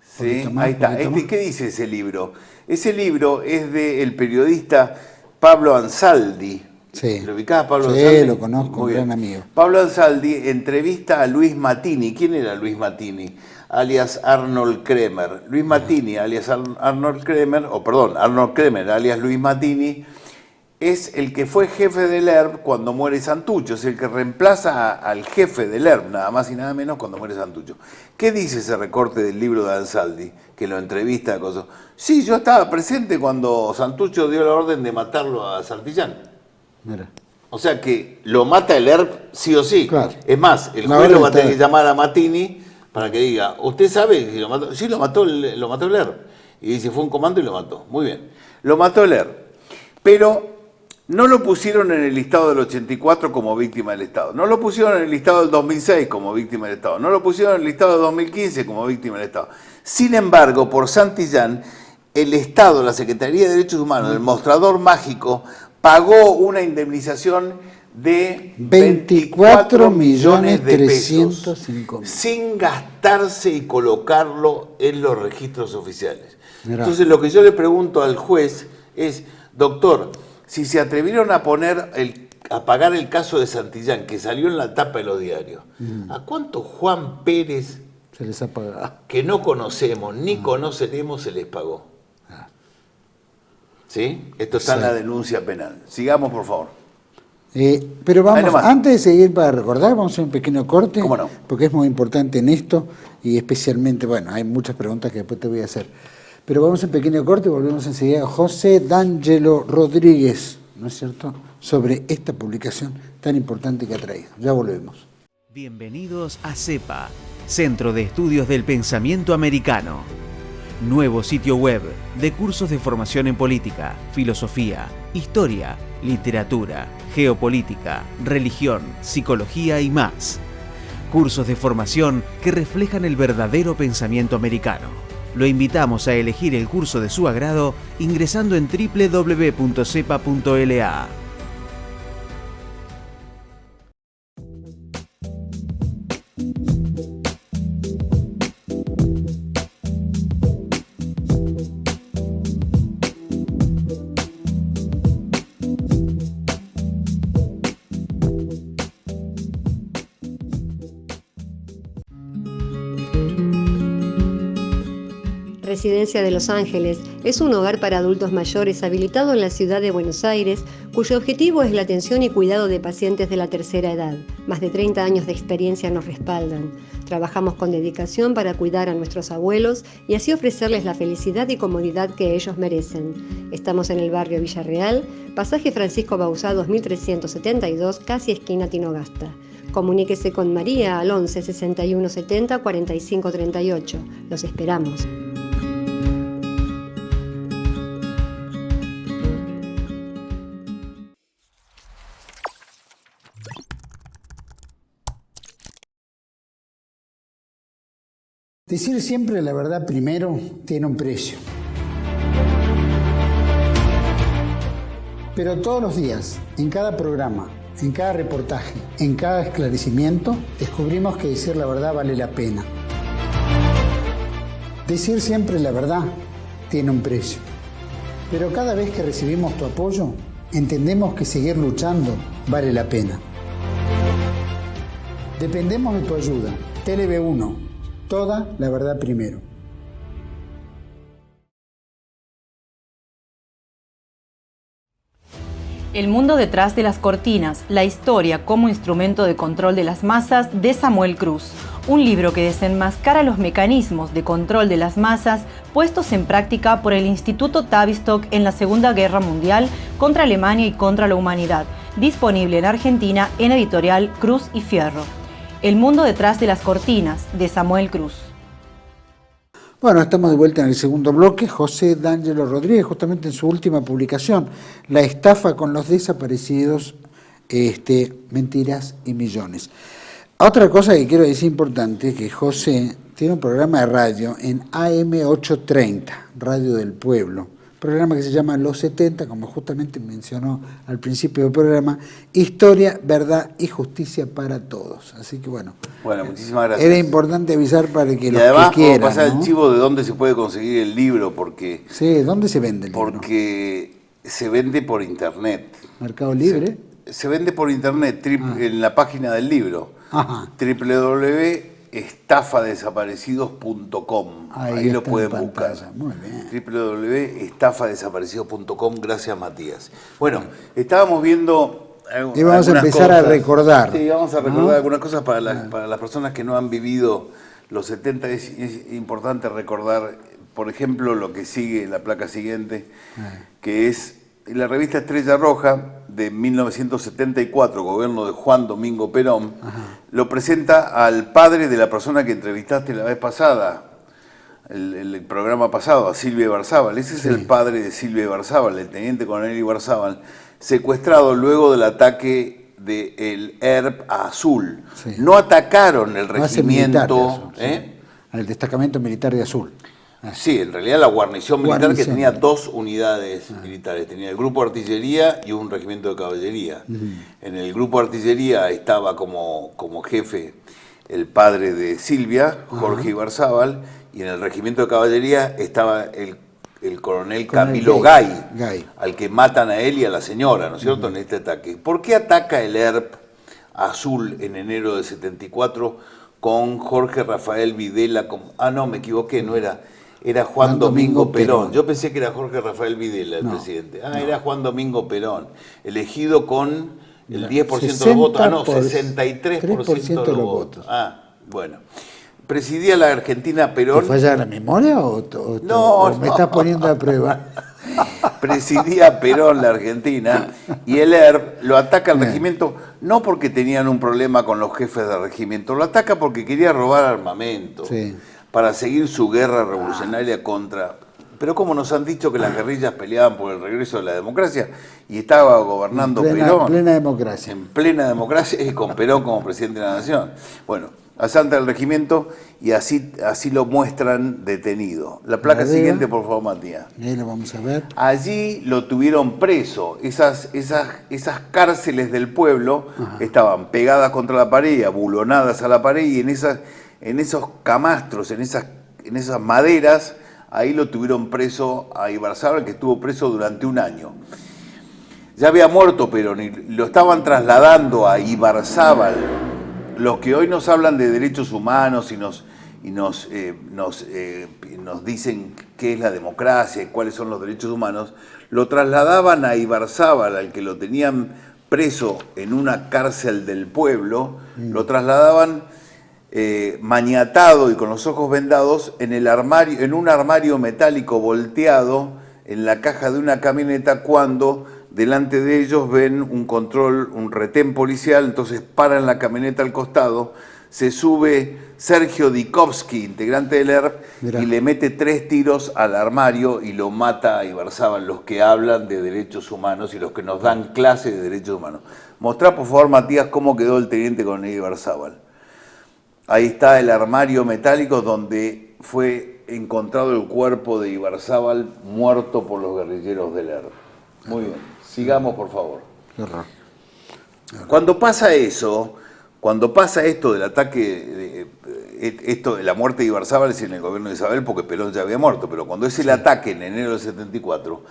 S2: Sí, ahí está. ¿Qué dice ese libro? Ese libro es del periodista Pablo Ansaldi.
S1: Sí.
S2: ¿Lo ubicás, Pablo Ansaldi?
S1: Sí, lo conozco, un gran amigo.
S2: Pablo Ansaldi entrevista a Luis Mattini. ¿Quién era Luis Mattini? Alias Arnold Kremer. Luis Mattini, alias Arnold Kremer, Arnold Kremer, alias Luis Mattini, es el que fue jefe del ERP cuando muere Santucho, es el que reemplaza al jefe del ERP, nada más y nada menos, cuando muere Santucho. ¿Qué dice ese recorte del libro de Ansaldi, que lo entrevista? Sí, yo estaba presente cuando Santucho dio la orden de matarlo a Santillán.
S1: Mira.
S2: O sea que lo mata el ERP sí o sí.
S1: Claro.
S2: Es más, el juez lo va a tener que llamar a Mattini para que diga, ¿usted sabe que lo mató? Sí, lo mató el ERP. Y dice, fue un comando y lo mató. Muy bien. Lo mató el ERP. Pero no lo pusieron en el listado del 84 como víctima del Estado. No lo pusieron en el listado del 2006 como víctima del Estado. No lo pusieron en el listado del 2015 como víctima del Estado. Sin embargo, por Santillán, el Estado, la Secretaría de Derechos Humanos, el Mostrador Mágico, pagó una indemnización de 24 millones de pesos sin gastarse y colocarlo en los registros oficiales. Mirá. Entonces lo que yo le pregunto al juez es, doctor, si se atrevieron a pagar el caso de Santillán, que salió en la tapa de los diarios, ¿a cuánto Juan Pérez
S1: se les ha pagado? Que
S2: no conocemos ni conoceremos se les pagó. ¿Sí? Esto está en la denuncia penal. Sigamos, por favor.
S1: Pero vamos, antes de seguir para recordar, vamos a hacer un pequeño corte.
S2: ¿Cómo no?
S1: Porque es muy importante en esto y especialmente, bueno, hay muchas preguntas que después te voy a hacer. Pero vamos a un pequeño corte y volvemos enseguida a José D'Angelo Rodríguez, ¿no es cierto?, sobre esta publicación tan importante que ha traído. Ya volvemos.
S3: Bienvenidos a CEPA, Centro de Estudios del Pensamiento Americano. Nuevo sitio web de cursos de formación en política, filosofía, historia, literatura, geopolítica, religión, psicología y más. Cursos de formación que reflejan el verdadero pensamiento americano. Lo invitamos a elegir el curso de su agrado ingresando en www.cepa.la.
S4: Residencia de Los Ángeles es un hogar para adultos mayores habilitado en la ciudad de Buenos Aires, cuyo objetivo es la atención y cuidado de pacientes de la tercera edad. Más de 30 años de experiencia nos respaldan. Trabajamos con dedicación para cuidar a nuestros abuelos y así ofrecerles la felicidad y comodidad que ellos merecen. Estamos en el barrio Villarreal, pasaje Francisco Bauzá 2372, casi esquina Tinogasta. Comuníquese con María al 11 61 70 45 38. Los esperamos.
S1: Decir siempre la verdad primero tiene un precio. Pero todos los días, en cada programa, en cada reportaje, en cada esclarecimiento, descubrimos que decir la verdad vale la pena. Decir siempre la verdad tiene un precio. Pero cada vez que recibimos tu apoyo, entendemos que seguir luchando vale la pena. Dependemos de tu ayuda. TLB1. Toda la verdad primero.
S5: El mundo detrás de las cortinas, la historia como instrumento de control de las masas de Samuel Cruz. Un libro que desenmascara los mecanismos de control de las masas puestos en práctica por el Instituto Tavistock en la Segunda Guerra Mundial contra Alemania y contra la humanidad. Disponible en Argentina en editorial Cruz y Fierro. El mundo detrás de las cortinas, de Samuel Cruz.
S1: Bueno, estamos de vuelta en el segundo bloque. José D'Angelo Rodríguez, justamente en su última publicación, La estafa con los desaparecidos, mentiras y millones. Otra cosa que quiero decir importante es que José tiene un programa de radio en AM 830, Radio del Pueblo, programa que se llama Los 70, como justamente mencionó al principio del programa, Historia, Verdad y Justicia para Todos. Así que bueno,
S2: muchísimas gracias.
S1: era importante avisar para que
S2: Y
S1: los
S2: además,
S1: que quieran,
S2: vamos a pasar
S1: ¿no?
S2: el chivo de dónde se puede conseguir el libro, porque...
S1: Sí, ¿dónde se vende el libro?
S2: Porque se vende por internet.
S1: ¿Mercado Libre?
S2: Se vende por internet, en la página del libro.
S1: Ajá.
S2: www.estafadesaparecidos.com. Ahí lo
S1: está
S2: pueden
S1: en
S2: buscar.
S1: pantalla. Muy bien.
S2: www.estafadesaparecidos.com. Gracias, Matías. Bueno, estábamos viendo...
S1: Y vamos a empezar a recordar.
S2: Sí, vamos a recordar
S1: ¿no?
S2: algunas cosas para las personas que no han vivido los 70. Es importante recordar, por ejemplo, lo que sigue, la placa siguiente, que es la revista Estrella Roja de 1974, gobierno de Juan Domingo Perón. Lo presenta al padre de la persona que entrevistaste la vez pasada, el programa pasado, a Silvia Ibarzábal. Ese es el padre de Silvia Ibarzábal, el teniente coronel Ibarzábal, secuestrado luego del ataque del ERP a Azul.
S1: Sí.
S2: No atacaron el
S1: Base militar de
S2: regimiento...
S1: Azul, sí. Al destacamento militar de Azul.
S2: Sí, en realidad la guarnición militar,
S1: Guarnición.
S2: que tenía 2 unidades militares. Tenía el grupo de artillería y un regimiento de caballería. En el grupo de artillería estaba como jefe el padre de Silvia, Jorge Ibarzábal, y en el regimiento de caballería estaba el coronel Camilo Gay, al que matan a él y a la señora, ¿no es cierto?, en este ataque. ¿Por qué ataca el ERP Azul en enero de 74 con Jorge Rafael Videla? No, me equivoqué, no era... Era Juan Domingo Perón. Yo pensé que era Jorge Rafael Videla el presidente. Era Juan Domingo Perón, elegido con el 10% de los votos. 63% de los votos. Bueno. Presidía la Argentina Perón.
S1: ¿Te falla la memoria o me estás poniendo a prueba?
S2: Presidía Perón la Argentina y el ERP lo ataca al regimiento no porque tenían un problema con los jefes del regimiento, lo ataca porque quería robar armamento. Sí. Para seguir su guerra revolucionaria contra... Pero como nos han dicho que las guerrillas peleaban por el regreso de la democracia y estaba gobernando Perón...
S1: En plena democracia.
S2: En plena democracia y con Perón como presidente de la nación. Bueno, asalta el regimiento y así lo muestran detenido. La placa siguiente, por favor, Matías.
S1: Ahí lo vamos a ver.
S2: Allí lo tuvieron preso. Esas cárceles del pueblo estaban pegadas contra la pared, abulonadas a la pared, y en esos camastros, en esas maderas, ahí lo tuvieron preso a Ibarzábal, que estuvo preso durante 1 año. Ya había muerto Perón y lo estaban trasladando a Ibarzábal. Los que hoy nos hablan de derechos humanos y nos dicen qué es la democracia y cuáles son los derechos humanos, lo trasladaban a Ibarzábal, al que lo tenían preso en una cárcel del pueblo, lo trasladaban... maniatado y con los ojos vendados en un armario metálico volteado en la caja de una camioneta, cuando delante de ellos ven un retén policial. Entonces paran la camioneta al costado, se sube Sergio Dikovsky, integrante del ERP, y le mete 3 tiros al armario y lo mata a Ibarzábal. Los que hablan de derechos humanos y los que nos dan clase de derechos humanos. Mostrá, por favor, Matías, cómo quedó el teniente coronel Ibarzábal. Ahí está el armario metálico donde fue encontrado el cuerpo de Ibarzábal muerto por los guerrilleros del ERP. Muy bien, sigamos, por favor. Cuando pasa esto del ataque, esto de la muerte de Ibarzábal es en el gobierno de Isabel, porque Perón ya había muerto, pero cuando es el ataque en enero del 74,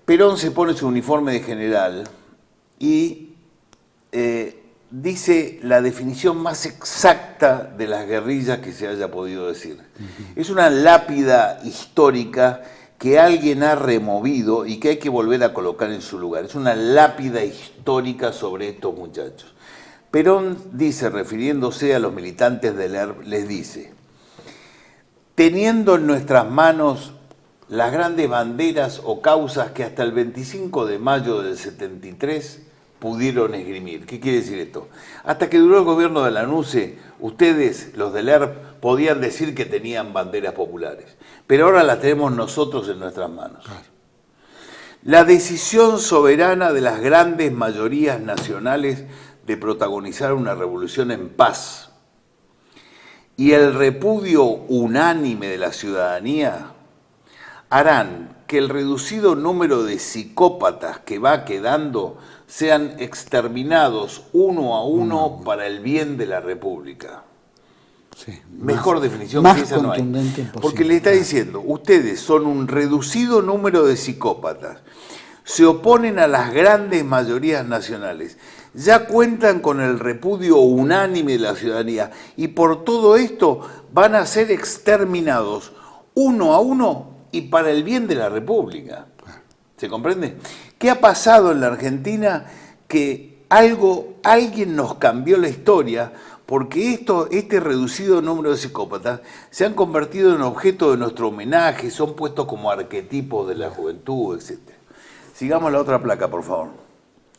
S2: Perón se pone su uniforme de general y... dice la definición más exacta de las guerrillas que se haya podido decir. Es una lápida histórica que alguien ha removido y que hay que volver a colocar en su lugar. Es una lápida histórica sobre estos muchachos. Perón dice, refiriéndose a los militantes del ERP, les dice: teniendo en nuestras manos las grandes banderas o causas que hasta el 25 de mayo del 73 pudieron esgrimir. ¿Qué quiere decir esto? Hasta que duró el gobierno de Lanuse, ustedes, los del ERP, podían decir que tenían banderas populares. Pero ahora las tenemos nosotros en nuestras manos. Claro. La decisión soberana de las grandes mayorías nacionales de protagonizar una revolución en paz y el repudio unánime de la ciudadanía harán que el reducido número de psicópatas que va quedando sean exterminados uno a uno para el bien de la República. Sí, mejor definición que esa no hay. Porque le está diciendo, ustedes son un reducido número de psicópatas, se oponen a las grandes mayorías nacionales, ya cuentan con el repudio unánime de la ciudadanía y por todo esto van a ser exterminados uno a uno y para el bien de la República. ¿Se comprende? ¿Qué ha pasado en la Argentina? Que alguien nos cambió la historia porque este reducido número de psicópatas se han convertido en objeto de nuestro homenaje, son puestos como arquetipos de la juventud, etc. Sigamos la otra placa, por favor.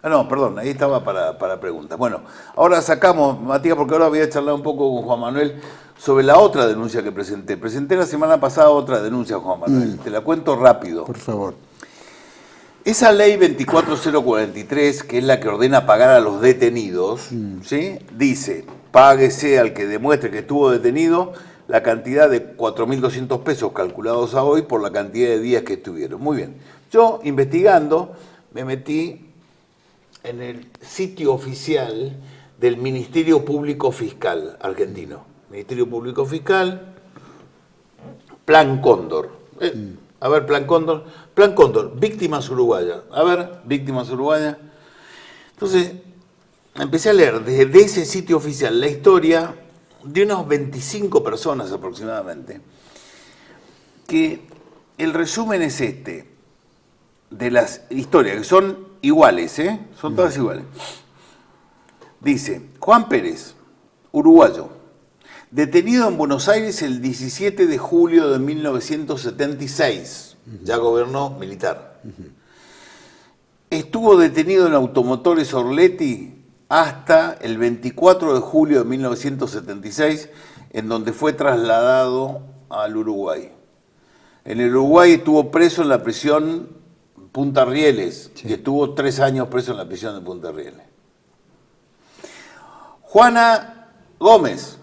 S2: Ah, no, perdón, ahí estaba para preguntas. Bueno, ahora sacamos, Matías, porque ahora voy a charlar un poco con Juan Manuel sobre la otra denuncia que presenté. Presenté la semana pasada otra denuncia, Juan Manuel. Te la cuento rápido.
S1: Por favor.
S2: Esa ley 24043, que es la que ordena pagar a los detenidos, ¿sí? Dice, páguese al que demuestre que estuvo detenido la cantidad de 4.200 pesos calculados a hoy por la cantidad de días que estuvieron. Muy bien. Yo, investigando, me metí en el sitio oficial del Ministerio Público Fiscal argentino. Ministerio Público Fiscal, Plan Cóndor. A ver, Plan Cóndor. Plan Cóndor, víctimas uruguayas. A ver, víctimas uruguayas. Entonces, empecé a leer desde ese sitio oficial la historia de unos 25 personas aproximadamente, que el resumen es este, de las historias, que son iguales, son todas iguales. Dice, Juan Pérez, uruguayo, detenido en Buenos Aires el 17 de julio de 1976, ya gobernó militar. Estuvo detenido en Automotores Orletti hasta el 24 de julio de 1976, en donde fue trasladado al Uruguay. En el Uruguay estuvo preso en la prisión Punta Rieles, y estuvo 3 años preso en la prisión de Punta Rieles. Juana Gómez,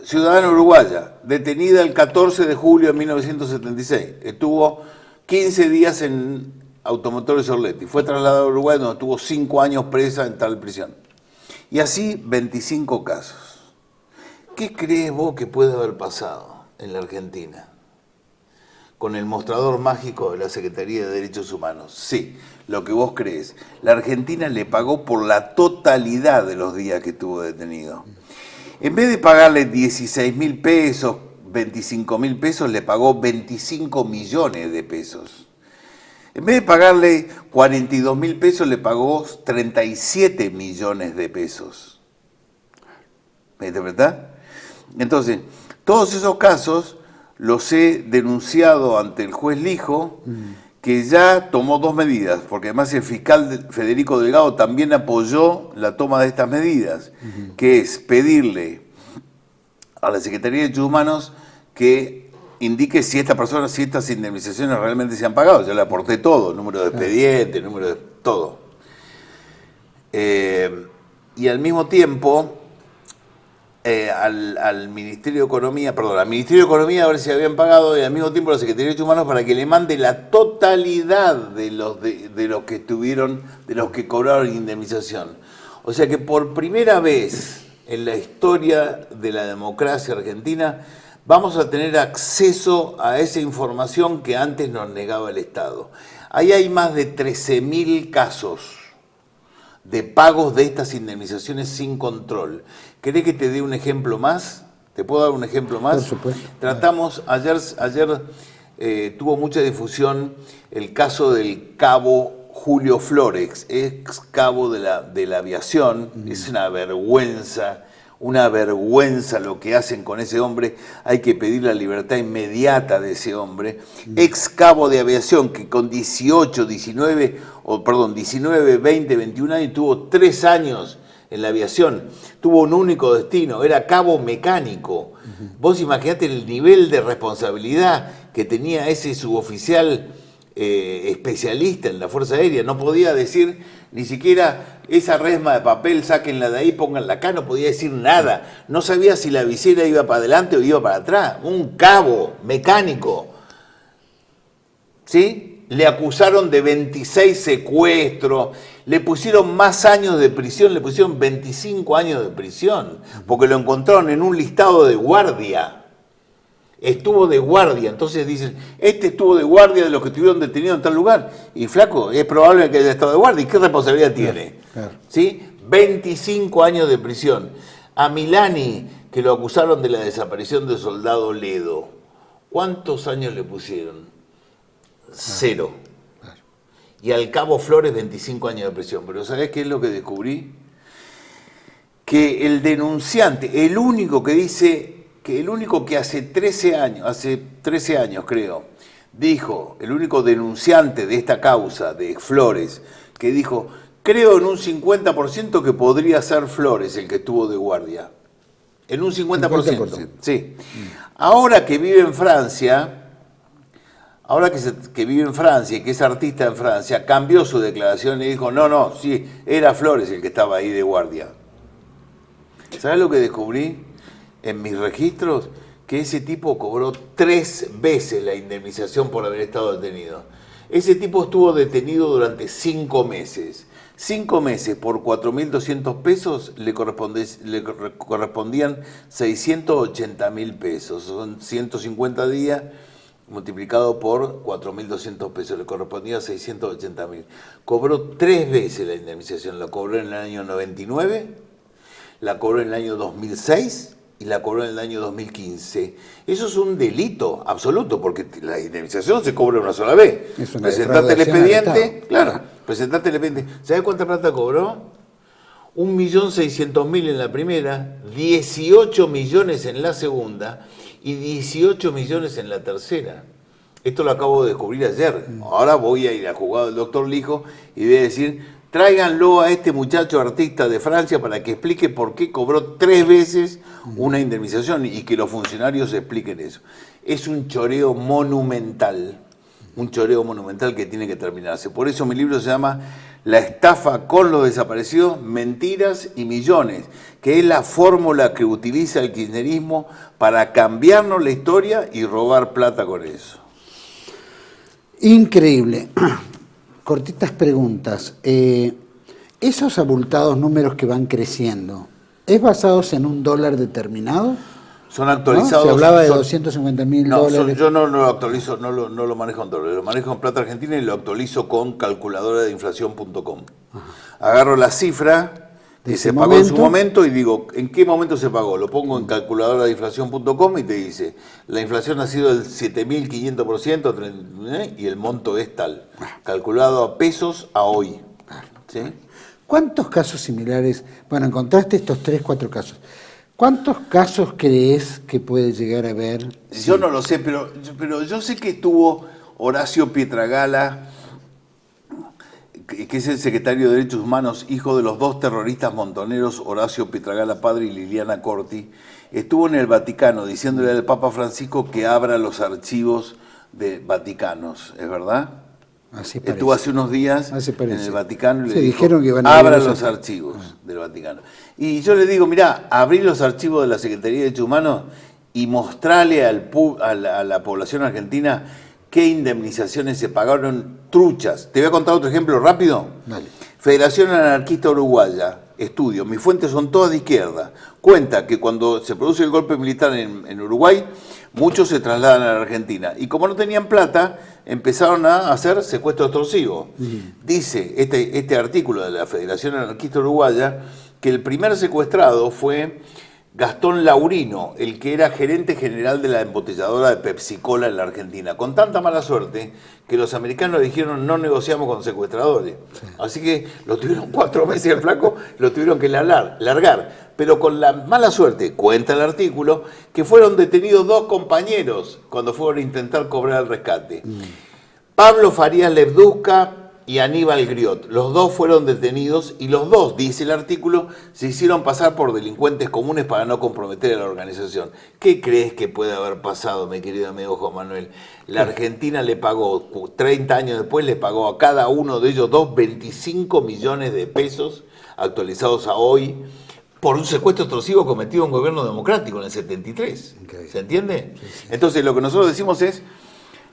S2: ciudadana uruguaya, detenida el 14 de julio de 1976. Estuvo 15 días en Automotores Orletti. Fue trasladado a Uruguay, donde estuvo 5 años presa en tal prisión. Y así 25 casos. ¿Qué crees vos que puede haber pasado en la Argentina con el mostrador mágico de la Secretaría de Derechos Humanos? Sí, lo que vos crees. La Argentina le pagó por la totalidad de los días que estuvo detenido. En vez de pagarle 16.000 pesos, 25.000 pesos, le pagó 25 millones de pesos. En vez de pagarle 42.000 pesos, le pagó 37 millones de pesos. ¿Me interpretás? Entonces, todos esos casos los he denunciado ante el juez Lijo, que ya tomó 2 medidas, porque además el fiscal Federico Delgado también apoyó la toma de estas medidas, que es pedirle a la Secretaría de Derechos Humanos que indique si estas indemnizaciones realmente se han pagado. Yo le aporté todo, número de expediente, número de todo. Y al mismo tiempo, al Ministerio de Economía, al Ministerio de Economía a ver si habían pagado, y al mismo tiempo a la Secretaría de Derechos Humanos para que le mande la totalidad de los que estuvieron, de los que cobraron indemnización. O sea que por primera vez en la historia de la democracia argentina vamos a tener acceso a esa información que antes nos negaba el Estado. Ahí hay más de 13.000 casos de pagos de estas indemnizaciones sin control. ¿Querés que te dé un ejemplo más? ¿Te puedo dar un ejemplo más?
S1: Por supuesto.
S2: Tratamos, ayer tuvo mucha difusión el caso del cabo Julio Flores, ex cabo de la aviación. Es una vergüenza una vergüenza lo que hacen con ese hombre, hay que pedir la libertad inmediata de ese hombre, ex cabo de aviación que con 19, 20, 21 años tuvo 3 años en la aviación, tuvo un único destino, era cabo mecánico. Vos imaginate el nivel de responsabilidad que tenía ese suboficial especialista en la Fuerza Aérea, no podía decir ni siquiera esa resma de papel, sáquenla de ahí, pónganla acá, no podía decir nada, no sabía si la visera iba para adelante o iba para atrás, un cabo mecánico, ¿sí? Le acusaron de 26 secuestros, le pusieron más años de prisión, le pusieron 25 años de prisión, porque lo encontraron en un listado de guardia. Estuvo de guardia, entonces dicen, este estuvo de guardia de los que estuvieron detenidos en tal lugar. Y flaco, es probable que haya estado de guardia. ¿Y qué responsabilidad tiene? Claro. ¿Sí? 25 años de prisión. A Milani, que lo acusaron de la desaparición del soldado Ledo, ¿cuántos años le pusieron? 0. Claro. Y al cabo Flores, 25 años de prisión. Pero ¿sabés qué es lo que descubrí? Que el denunciante, el único que hace 13 años creo, dijo, el único denunciante de esta causa de Flores, que dijo, creo en un 50% que podría ser Flores el que estuvo de guardia. En un 50%. Sí. Ahora que vive en Francia, que vive en Francia y que es artista en Francia, cambió su declaración y dijo, no, sí, era Flores el que estaba ahí de guardia. ¿Sabes lo que descubrí en mis registros? Que ese tipo cobró 3 veces la indemnización por haber estado detenido. Ese tipo estuvo detenido durante 5 meses. 5 meses por 4.200 pesos le correspondían 680.000 pesos. Son 150 días multiplicado por 4.200 pesos. Le correspondía 680.000. Cobró 3 veces la indemnización. La cobró en el año 99, la cobró en el año 2006 y la cobró en el año 2015. Eso es un delito absoluto, porque la indemnización se cobra una sola vez. Presentaste el expediente, claro, presentaste el expediente. ¿Sabes cuánta plata cobró? 1.600.000 en la primera, 18 millones en la segunda y 18 millones en la tercera. Esto lo acabo de descubrir ayer. Ahora voy a ir a juzgado del doctor Lijo y voy a decir, tráiganlo a este muchacho artista de Francia para que explique por qué cobró 3 veces una indemnización y que los funcionarios expliquen eso. Es un choreo monumental que tiene que terminarse. Por eso mi libro se llama La estafa con los desaparecidos, mentiras y millones, que es la fórmula que utiliza el kirchnerismo para cambiarnos la historia y robar plata con eso.
S1: Increíble. Cortitas preguntas. Esos abultados números que van creciendo, ¿es basados en un dólar determinado?
S2: Son actualizados.
S1: ¿No? Se hablaba de 250.000 dólares.
S2: Yo no lo actualizo, no lo manejo en dólares, lo manejo en plata argentina y lo actualizo con calculadora de inflación.com. Agarro la cifra que se pagó en su momento y digo, ¿en qué momento se pagó? Lo pongo en calculadora de inflación.com y te dice, la inflación ha sido del 7.500% y el monto es tal, calculado a pesos a hoy. ¿Sí?
S1: ¿Cuántos casos similares? Bueno, encontraste estos 3, 4 casos. ¿Cuántos casos crees que puede llegar a haber?
S2: Yo no lo sé, pero yo sé que estuvo Horacio Pietragala, que es el secretario de Derechos Humanos, hijo de los 2 terroristas montoneros, Horacio Pietragala padre y Liliana Corti, estuvo en el Vaticano diciéndole al Papa Francisco que abra los archivos de Vaticanos, ¿es verdad?
S1: Así parece.
S2: Estuvo hace unos días en el Vaticano y le dijo,
S1: dijeron que iban a
S2: abra los archivos del Vaticano. Y yo le digo, mirá, abrí los archivos de la Secretaría de Derechos Humanos y mostrarle a la población argentina qué indemnizaciones se pagaron truchas. Te voy a contar otro ejemplo rápido.
S1: Dale.
S2: Federación Anarquista Uruguaya, estudio, mis fuentes son todas de izquierda, cuenta que cuando se produce el golpe militar en Uruguay, muchos se trasladan a la Argentina. Y como no tenían plata, empezaron a hacer secuestros extorsivos. Dice este artículo de la Federación Anarquista Uruguaya que el primer secuestrado fue Gastón Laurino, el que era gerente general de la embotelladora de Pepsi-Cola en la Argentina, con tanta mala suerte que los americanos dijeron no negociamos con secuestradores. Sí. Así que lo tuvieron 4 meses el flaco, lo tuvieron que largar. Pero con la mala suerte, cuenta el artículo, que fueron detenidos 2 compañeros cuando fueron a intentar cobrar el rescate. Pablo Farías Lebdusca y Aníbal Griot. Los 2 fueron detenidos y los 2, dice el artículo, se hicieron pasar por delincuentes comunes para no comprometer a la organización. ¿Qué crees que puede haber pasado, mi querido amigo Juan Manuel? La Argentina le pagó, 30 años después, le pagó a cada uno de ellos 25 millones de pesos, actualizados a hoy, por un secuestro extorsivo cometido en un gobierno democrático en el 73. Okay. ¿Se entiende? Sí, sí. Entonces, lo que nosotros decimos es,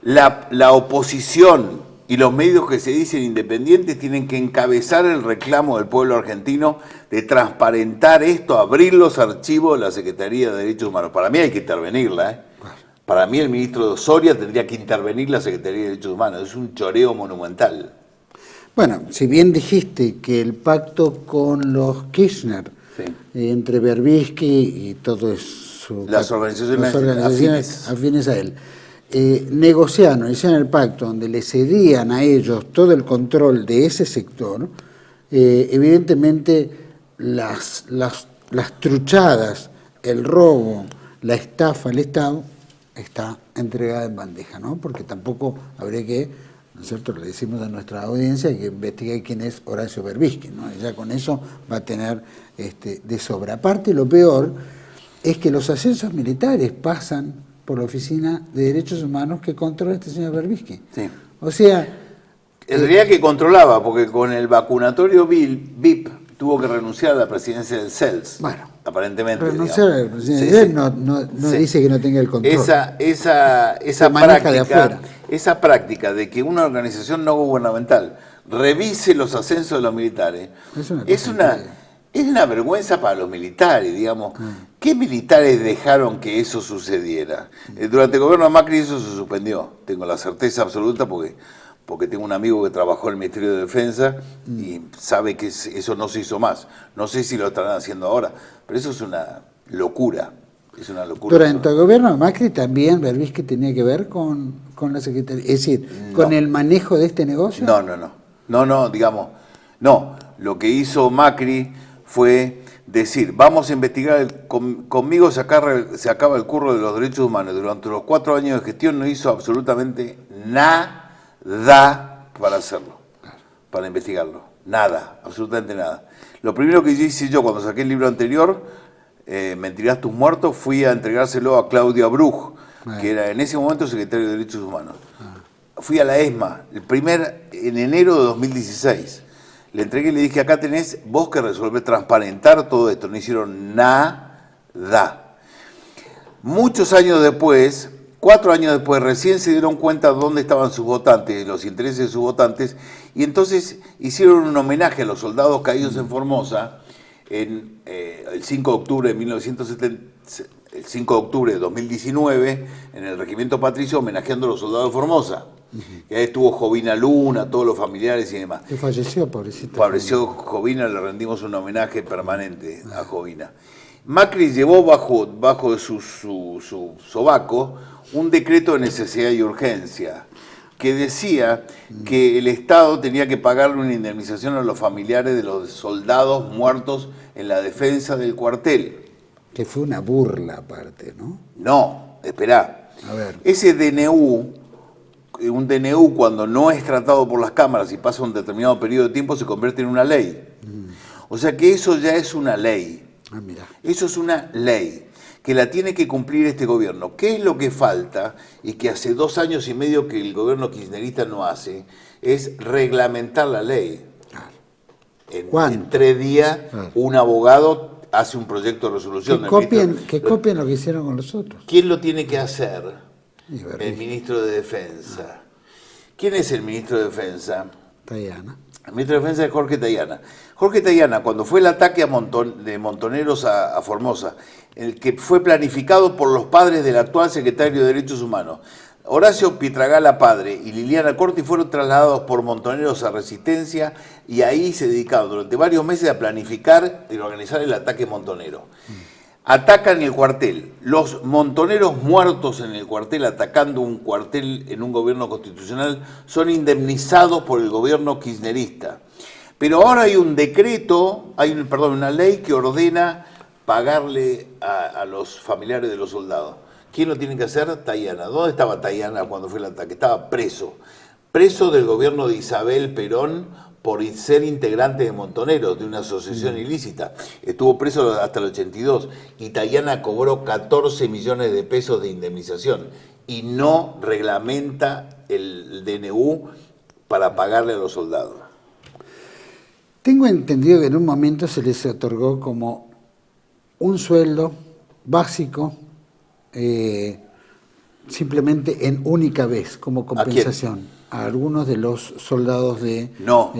S2: la oposición y los medios que se dicen independientes tienen que encabezar el reclamo del pueblo argentino de transparentar esto, abrir los archivos de la Secretaría de Derechos Humanos. Para mí hay que intervenirla, ¿eh? Para mí el ministro Soria tendría que intervenir la Secretaría de Derechos Humanos. Es un choreo monumental.
S1: Bueno, si bien dijiste que el pacto con los Kirchner, sí, entre Berbisky y todo eso,
S2: las organizaciones
S1: afines a él, negociaron, hicieron el pacto donde le cedían a ellos todo el control de ese sector, evidentemente las truchadas, el robo, la estafa al Estado está entregada en bandeja, ¿no? Porque tampoco habría que, ¿no es cierto?, le decimos a nuestra audiencia que investigue quién es Horacio Berbisky, ¿no? Y ya con eso va a tener de sobra. Aparte, lo peor es que los ascensos militares pasan por la Oficina de Derechos Humanos que controla este señor Berbisky. Sí. O sea...
S2: En realidad que controlaba, porque con el vacunatorio VIP tuvo que renunciar a la presidencia del CELS.
S1: Bueno,
S2: aparentemente.
S1: Renunciar a la presidencia del CELS no dice que no tenga el control.
S2: Esa práctica de que una organización no gubernamental revise los ascensos de los militares es una vergüenza para los militares, digamos. ¿Qué militares dejaron que eso sucediera? Durante el gobierno de Macri eso se suspendió. Tengo la certeza absoluta porque tengo un amigo que trabajó en el Ministerio de Defensa y sabe que eso no se hizo más. No sé si lo estarán haciendo ahora, pero eso es una locura. Es una locura.
S1: Durante el gobierno de Macri también Berbisky tenía que ver con la Secretaría, es decir, con el manejo de este negocio.
S2: No, digamos, no. Lo que hizo Macri fue decir, vamos a investigar, conmigo se acaba el curro de los derechos humanos. Durante los 4 años de gestión no hizo absolutamente nada para hacerlo, para investigarlo. Nada, absolutamente nada. Lo primero que hice yo cuando saqué el libro anterior, Mentirás tus muertos, fui a entregárselo a Claudia Bruch, que era en ese momento secretaria de Derechos Humanos. Fui a la ESMA, en enero de 2016. Le entregué y le dije, acá tenés vos que resolver, transparentar todo esto. No hicieron nada. Muchos años después, 4 años después, recién se dieron cuenta dónde estaban sus votantes, los intereses de sus votantes, y entonces hicieron un homenaje a los soldados caídos en Formosa el 5 de octubre de el 5 de octubre de 2019, en el Regimiento Patricio, homenajeando a los soldados de Formosa. Y ahí estuvo Jovina Luna, todos los familiares y demás.
S1: Que falleció, pobrecita.
S2: Falleció Jovina, le rendimos un homenaje permanente a Jovina. Macri llevó bajo su sobaco un decreto de necesidad y urgencia que decía que el Estado tenía que pagarle una indemnización a los familiares de los soldados muertos en la defensa del cuartel.
S1: Que fue una burla aparte, ¿no?
S2: No, esperá.
S1: A ver.
S2: Ese DNU, un DNU cuando no es tratado por las cámaras y pasa un determinado periodo de tiempo se convierte en una ley. O sea que eso ya es una ley.
S1: Mira.
S2: Eso es una ley que la tiene que cumplir este gobierno. ¿Qué es lo que falta y que hace 2 años y medio que el gobierno kirchnerista no hace? Es reglamentar la ley. En 3 días un abogado hace un proyecto de resolución.
S1: Que copien lo que hicieron con los otros.
S2: ¿Quién lo tiene que hacer? El ministro de Defensa. ¿Quién es el ministro de Defensa?
S1: Tayana.
S2: El ministro de Defensa es Jorge Tayana. Jorge Tayana, cuando fue el ataque de montoneros a Formosa, el que fue planificado por los padres del actual secretario de Derechos Humanos, Horacio Pietragala padre y Liliana Corti, fueron trasladados por montoneros a Resistencia y ahí se dedicaron durante varios meses a planificar y organizar el ataque montonero. Atacan el cuartel. Los montoneros muertos en el cuartel, atacando un cuartel en un gobierno constitucional, son indemnizados por el gobierno kirchnerista. Pero ahora hay un decreto, una ley que ordena pagarle a los familiares de los soldados. ¿Quién lo tiene que hacer? Tayana. ¿Dónde estaba Tayana cuando fue el ataque? Estaba preso. Preso del gobierno de Isabel Perón por ser integrante de Montoneros, de una asociación ilícita. Estuvo preso hasta el 82 y Tayana cobró 14 millones de pesos de indemnización y no reglamenta el DNU para pagarle a los soldados.
S1: Tengo entendido que en un momento se les otorgó como un sueldo básico, simplemente en única vez, como compensación. A algunos de los soldados de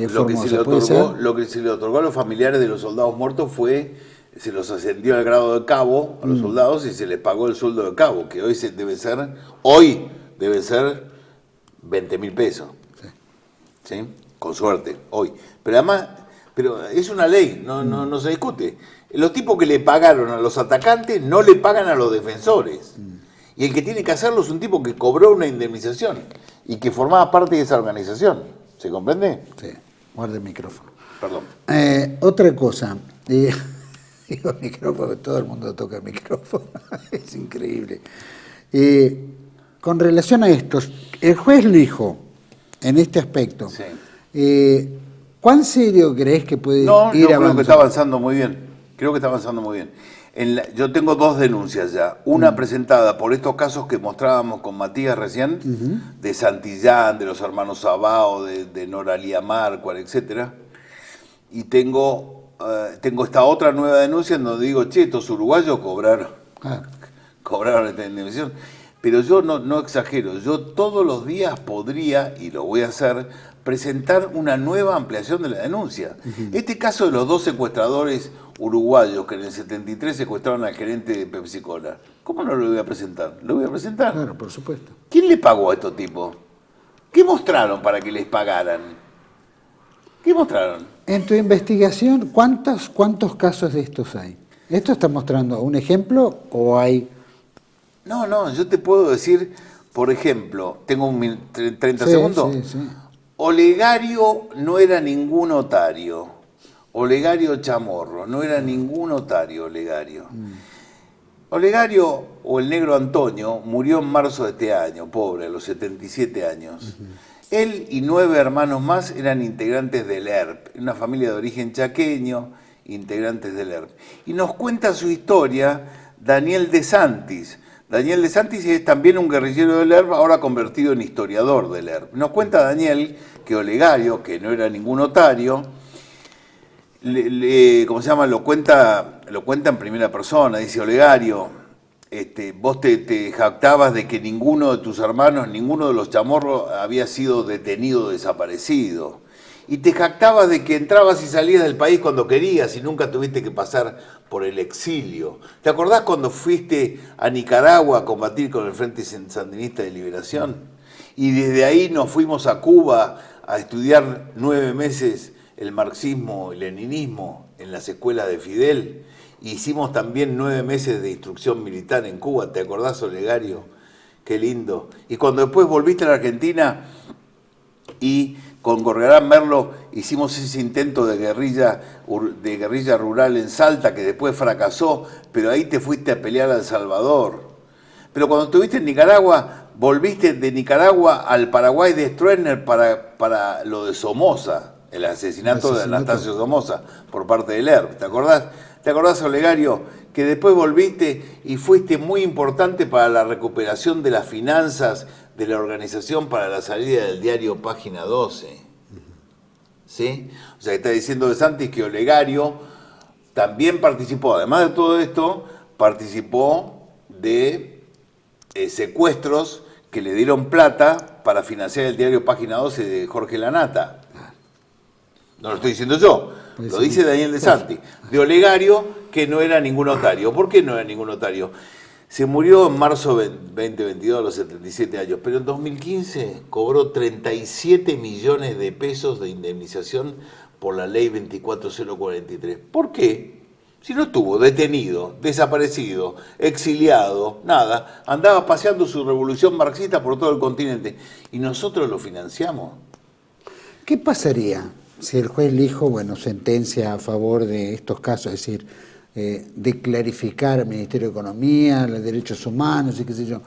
S1: Formosa.
S2: Lo que se le otorgó a los familiares de los soldados muertos se los ascendió al grado de cabo a los soldados y se les pagó el sueldo de cabo, que hoy debe ser 20.000 pesos. ¿Sí? Con suerte, hoy. Pero además, es una ley, no se discute. Los tipos que le pagaron a los atacantes no le pagan a los defensores. Y el que tiene que hacerlo es un tipo que cobró una indemnización y que formaba parte de esa organización. ¿Se comprende?
S1: Sí, guarda el micrófono.
S2: Perdón.
S1: Otra cosa. Digo micrófono, todo el mundo toca el micrófono. Es increíble. Con relación a esto, el juez lo dijo en este aspecto.
S2: Sí.
S1: ¿Cuán serio crees que puede ir avanzando?
S2: Creo que está avanzando muy bien. Yo tengo 2 denuncias ya. Una presentada por estos casos que mostrábamos con Matías recién, de Santillán, de los hermanos Sabao, de Noralía Márquez, etcétera. Y tengo esta otra nueva denuncia en donde digo, estos uruguayos cobraron esta indemnización. Pero yo no exagero, yo todos los días podría, y lo voy a hacer, presentar una nueva ampliación de la denuncia. Este caso de los 2 secuestradores uruguayos que en el 73 secuestraron al gerente de Pepsi Cola, ¿cómo no lo voy a presentar? Lo voy a presentar.
S1: Claro, por supuesto.
S2: ¿Quién le pagó a estos tipos? ¿Qué mostraron para que les pagaran? ¿Qué mostraron?
S1: En tu investigación, ¿cuántos casos de estos hay? ¿Esto está mostrando un ejemplo o hay...?
S2: No, yo te puedo decir, por ejemplo, tengo 30 segundos.
S1: Sí.
S2: Olegario no era ningún otario. Olegario Chamorro, no era ningún otario Olegario. Olegario, o el negro Antonio, murió en marzo de este año, pobre, a los 77 años. Él y 9 hermanos más eran integrantes del ERP, una familia de origen chaqueño, integrantes del ERP. Y nos cuenta su historia Daniel De Santis. Daniel De Santis es también un guerrillero del ERP, ahora convertido en historiador del ERP. Nos cuenta Daniel que Olegario, que no era ningún otario, lo cuenta en primera persona. Dice, Olegario, vos te jactabas de que ninguno de tus hermanos, ninguno de los chamorros había sido detenido o desaparecido. Y te jactabas de que entrabas y salías del país cuando querías y nunca tuviste que pasar por el exilio. ¿Te acordás cuando fuiste a Nicaragua a combatir con el Frente Sandinista de Liberación? Y desde ahí nos fuimos a Cuba a estudiar 9 meses el marxismo y leninismo en las escuelas de Fidel. Hicimos también 9 meses de instrucción militar en Cuba, ¿te acordás, Olegario? Qué lindo. Y cuando después volviste a la Argentina y con Gorriarán Merlo hicimos ese intento de guerrilla rural en Salta, que después fracasó, pero ahí te fuiste a pelear a El Salvador. Pero cuando estuviste en Nicaragua, volviste de Nicaragua al Paraguay de Stroessner para lo de Somoza, el asesinato de Anastasio Somoza por parte del ERP. ¿Te acordás? ¿Te acordás, Olegario, que después volviste y fuiste muy importante para la recuperación de las finanzas de la organización para la salida del diario Página 12? ¿Sí? O sea, está diciendo De Santis que Olegario también participó, además de todo esto, participó de secuestros que le dieron plata para financiar el diario Página 12 de Jorge Lanata. No lo estoy diciendo yo, lo dice Daniel De Santis. De Olegario, que no era ningún otario. ¿Por qué no era ningún otario? Se murió en marzo 2022 a los 77 años, pero en 2015 cobró 37 millones de pesos de indemnización por la ley 24043. ¿Por qué? Si no estuvo detenido, desaparecido, exiliado, nada, andaba paseando su revolución marxista por todo el continente y nosotros lo financiamos.
S1: ¿Qué pasaría si el juez Lijo, bueno, sentencia a favor de estos casos, es decir, de clarificar al Ministerio de Economía, los derechos humanos y qué sé yo?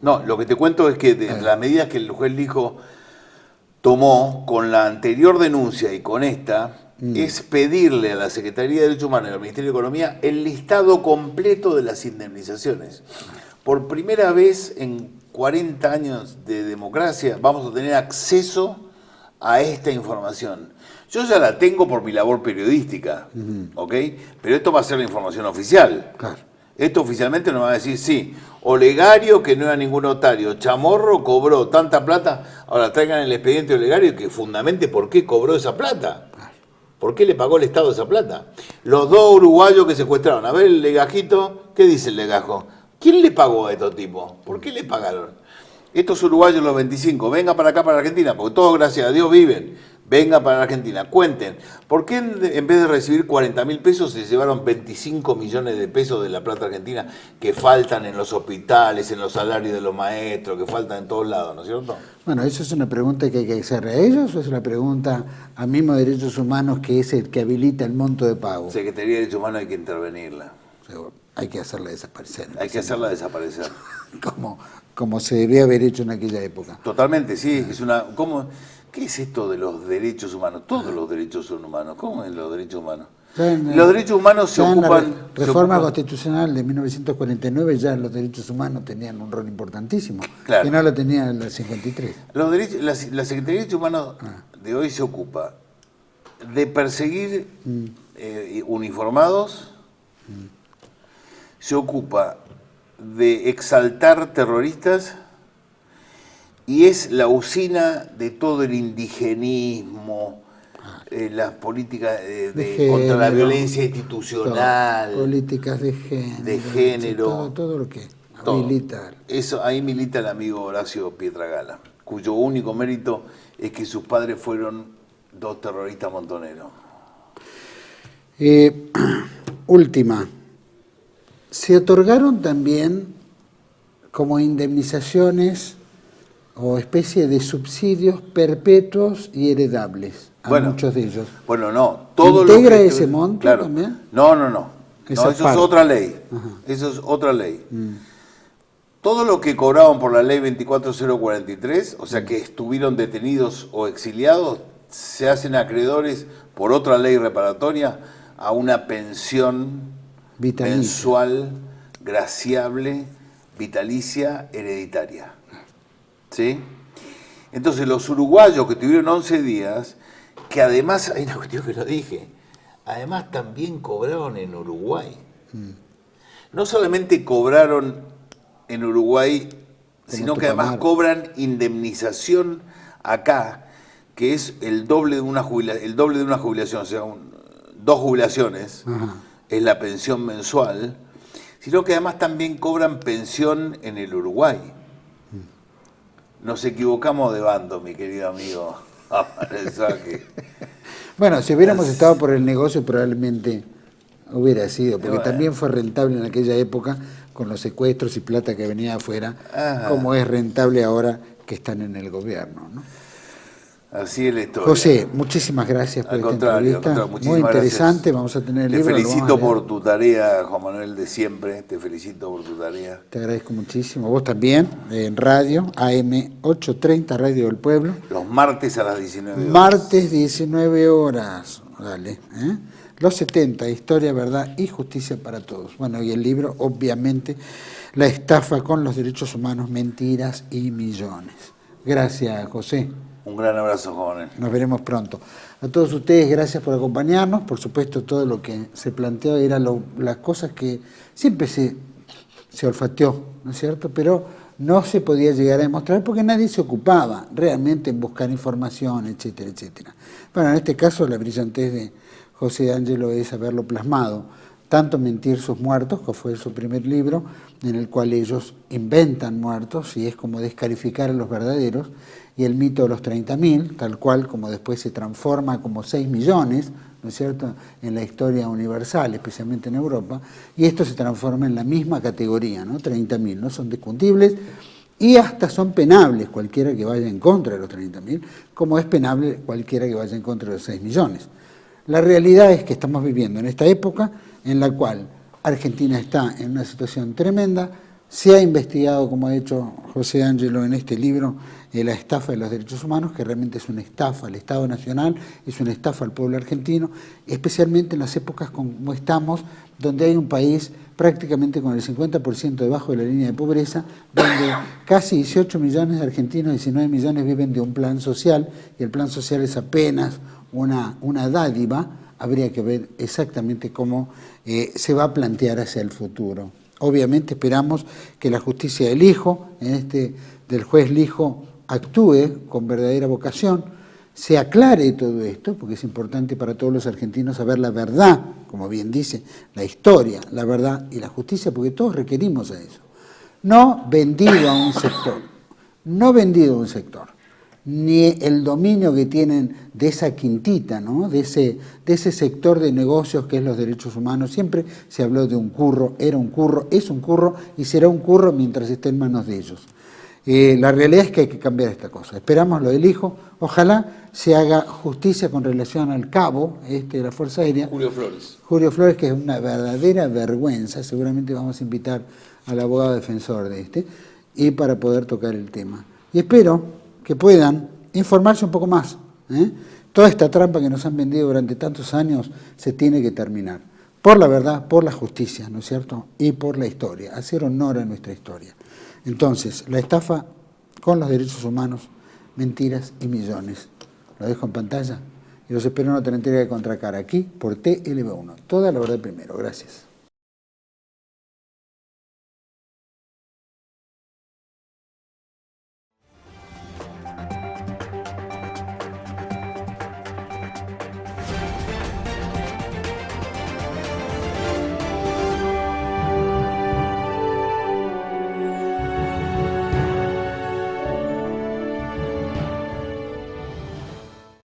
S2: No, lo que te cuento es que de las medidas que el juez Lijo tomó con la anterior denuncia y con esta, es pedirle a la Secretaría de Derechos Humanos y al Ministerio de Economía el listado completo de las indemnizaciones. Por primera vez en 40 años de democracia vamos a tener acceso a esta información. Yo ya la tengo por mi labor periodística, ¿ok? Pero esto va a ser la información oficial.
S1: Claro.
S2: Esto oficialmente nos va a decir, sí, Olegario, que no era ningún notario, Chamorro cobró tanta plata, ahora traigan el expediente de Olegario que fundamente por qué cobró esa plata. ¿Por qué le pagó el Estado esa plata? Los dos uruguayos que secuestraron. A ver el legajito, ¿qué dice el legajo? ¿Quién le pagó a estos tipos? ¿Por qué le pagaron? Estos uruguayos, los 25, vengan para acá, para Argentina, porque todos, gracias a Dios, viven. Vengan para Argentina, cuenten. ¿Por qué en vez de recibir 40.000 pesos se llevaron 25 millones de pesos de la plata argentina que faltan en los hospitales, en los salarios de los maestros, que faltan en todos lados, ¿no es cierto?
S1: Bueno, ¿eso es una pregunta que hay que hacerle a ellos o es una pregunta a mismo Derechos Humanos, que es el que habilita el monto de pago?
S2: Secretaría de Derechos Humanos hay que intervenirla.
S1: Seguro. Hay que hacerla desaparecer.
S2: Hay que hacerla desaparecer.
S1: Como se debía haber hecho en aquella época.
S2: Totalmente, sí. Es una, ¿qué es esto de los derechos humanos? Todos los derechos son humanos. ¿Cómo es los derechos humanos? Los derechos humanos se ocupan...
S1: En la reforma constitucional de 1949 ya los derechos humanos tenían un rol importantísimo,
S2: claro,
S1: que no lo tenía en el 53.
S2: Los derechos, la Secretaría de Derechos Humanos de hoy se ocupa de perseguir uniformados, se ocupa de exaltar terroristas y es la usina de todo el indigenismo, las políticas
S1: género,
S2: contra la violencia institucional,
S1: políticas de
S2: género,
S1: todo lo que
S2: todo.
S1: milita.
S2: Eso, ahí milita el amigo Horacio Pietragala, cuyo único mérito es que sus padres fueron dos terroristas montoneros.
S1: Última. Se otorgaron también como indemnizaciones o especie de subsidios perpetuos y heredables a muchos de ellos.
S2: Bueno, no. Todo
S1: ¿Integra ese monto también?
S2: No, eso
S1: parte.
S2: es otra ley.
S1: Ajá.
S2: Eso es otra ley. Todo lo que cobraban por la ley 24043, o sea que estuvieron detenidos o exiliados, se hacen acreedores por otra ley reparatoria a una pensión
S1: vitalicia,
S2: mensual, graciable, vitalicia, hereditaria. ¿Sí? Entonces los uruguayos que tuvieron 11 días, que además, hay una cuestión que lo dije, además también cobraron en Uruguay. No solamente cobraron en Uruguay, sino que además cobran indemnización acá, que es el doble de una jubilación, o sea, 2 jubilaciones. Ajá. Es la pensión mensual, sino que además también cobran pensión en el Uruguay. Nos equivocamos de bando, mi querido amigo.
S1: Bueno, si hubiéramos estado por el negocio probablemente hubiera sido, porque también fue rentable en aquella época con los secuestros y plata que venía afuera, como es rentable ahora que están en el gobierno, ¿no?
S2: Así es la historia.
S1: José, muchísimas gracias por esta entrevista. Muy interesante, vamos a tener el libro.
S2: Te felicito por tu tarea, Juan Manuel, de siempre. Te felicito por tu tarea.
S1: Te agradezco muchísimo. Vos también, en radio, AM 830, Radio del Pueblo.
S2: Los martes a las 19 horas.
S1: Martes, 19 horas. Dale. Los 70, Historia, Verdad y Justicia para Todos. Bueno, y el libro, obviamente, La estafa con los derechos humanos, mentiras y millones. Gracias, José.
S2: Un gran abrazo, jóvenes.
S1: Nos veremos pronto. A todos ustedes, gracias por acompañarnos. Por supuesto, todo lo que se planteó eran las cosas que siempre se olfateó, ¿no es cierto? Pero no se podía llegar a demostrar porque nadie se ocupaba realmente en buscar información, etcétera, etcétera. Bueno, en este caso, la brillantez de José D'Angelo es haberlo plasmado. Tanto Mentir sus muertos, que fue su primer libro, en el cual ellos inventan muertos y es como descalificar a los verdaderos, y el mito de los 30.000, tal cual como después se transforma como 6 millones, ¿no es cierto?, en la historia universal, especialmente en Europa, y esto se transforma en la misma categoría, ¿no? 30.000, no son discutibles y hasta son penables cualquiera que vaya en contra de los 30.000, como es penable cualquiera que vaya en contra de los 6 millones. La realidad es que estamos viviendo en esta época en la cual Argentina está en una situación tremenda. Se ha investigado, como ha hecho José Ángelo en este libro, la estafa de los derechos humanos, que realmente es una estafa al Estado Nacional, es una estafa al pueblo argentino, especialmente en las épocas como estamos, donde hay un país prácticamente con el 50% debajo de la línea de pobreza, donde casi 18 millones de argentinos, 19 millones viven de un plan social, y el plan social es apenas una dádiva. Habría que ver exactamente cómo se va a plantear hacia el futuro. Obviamente esperamos que la justicia del hijo, del juez Lijo, actúe con verdadera vocación, se aclare todo esto, porque es importante para todos los argentinos saber la verdad, como bien dice, la historia, la verdad y la justicia, porque todos requerimos a eso. No vendido a un sector, no vendido a un sector, ni el dominio que tienen de esa quintita, ¿no?, de ese sector de negocios que es los derechos humanos. Siempre se habló de un curro, era un curro, es un curro y será un curro mientras esté en manos de ellos. La realidad es que hay que cambiar esta cosa. Esperamos lo del hijo. Ojalá se haga justicia con relación al cabo de la Fuerza Aérea.
S6: Julio Flores.
S1: Julio Flores, que es una verdadera vergüenza. Seguramente vamos a invitar al abogado defensor y para poder tocar el tema. Y espero que puedan informarse un poco más. Toda esta trampa que nos han vendido durante tantos años se tiene que terminar. Por la verdad, por la justicia, ¿no es cierto? Y por la historia, hacer honor a nuestra historia. Entonces, la estafa con los derechos humanos, mentiras y millones. Lo dejo en pantalla y los espero en otra entrega de Contracara aquí por TLV1. Toda la verdad primero. Gracias.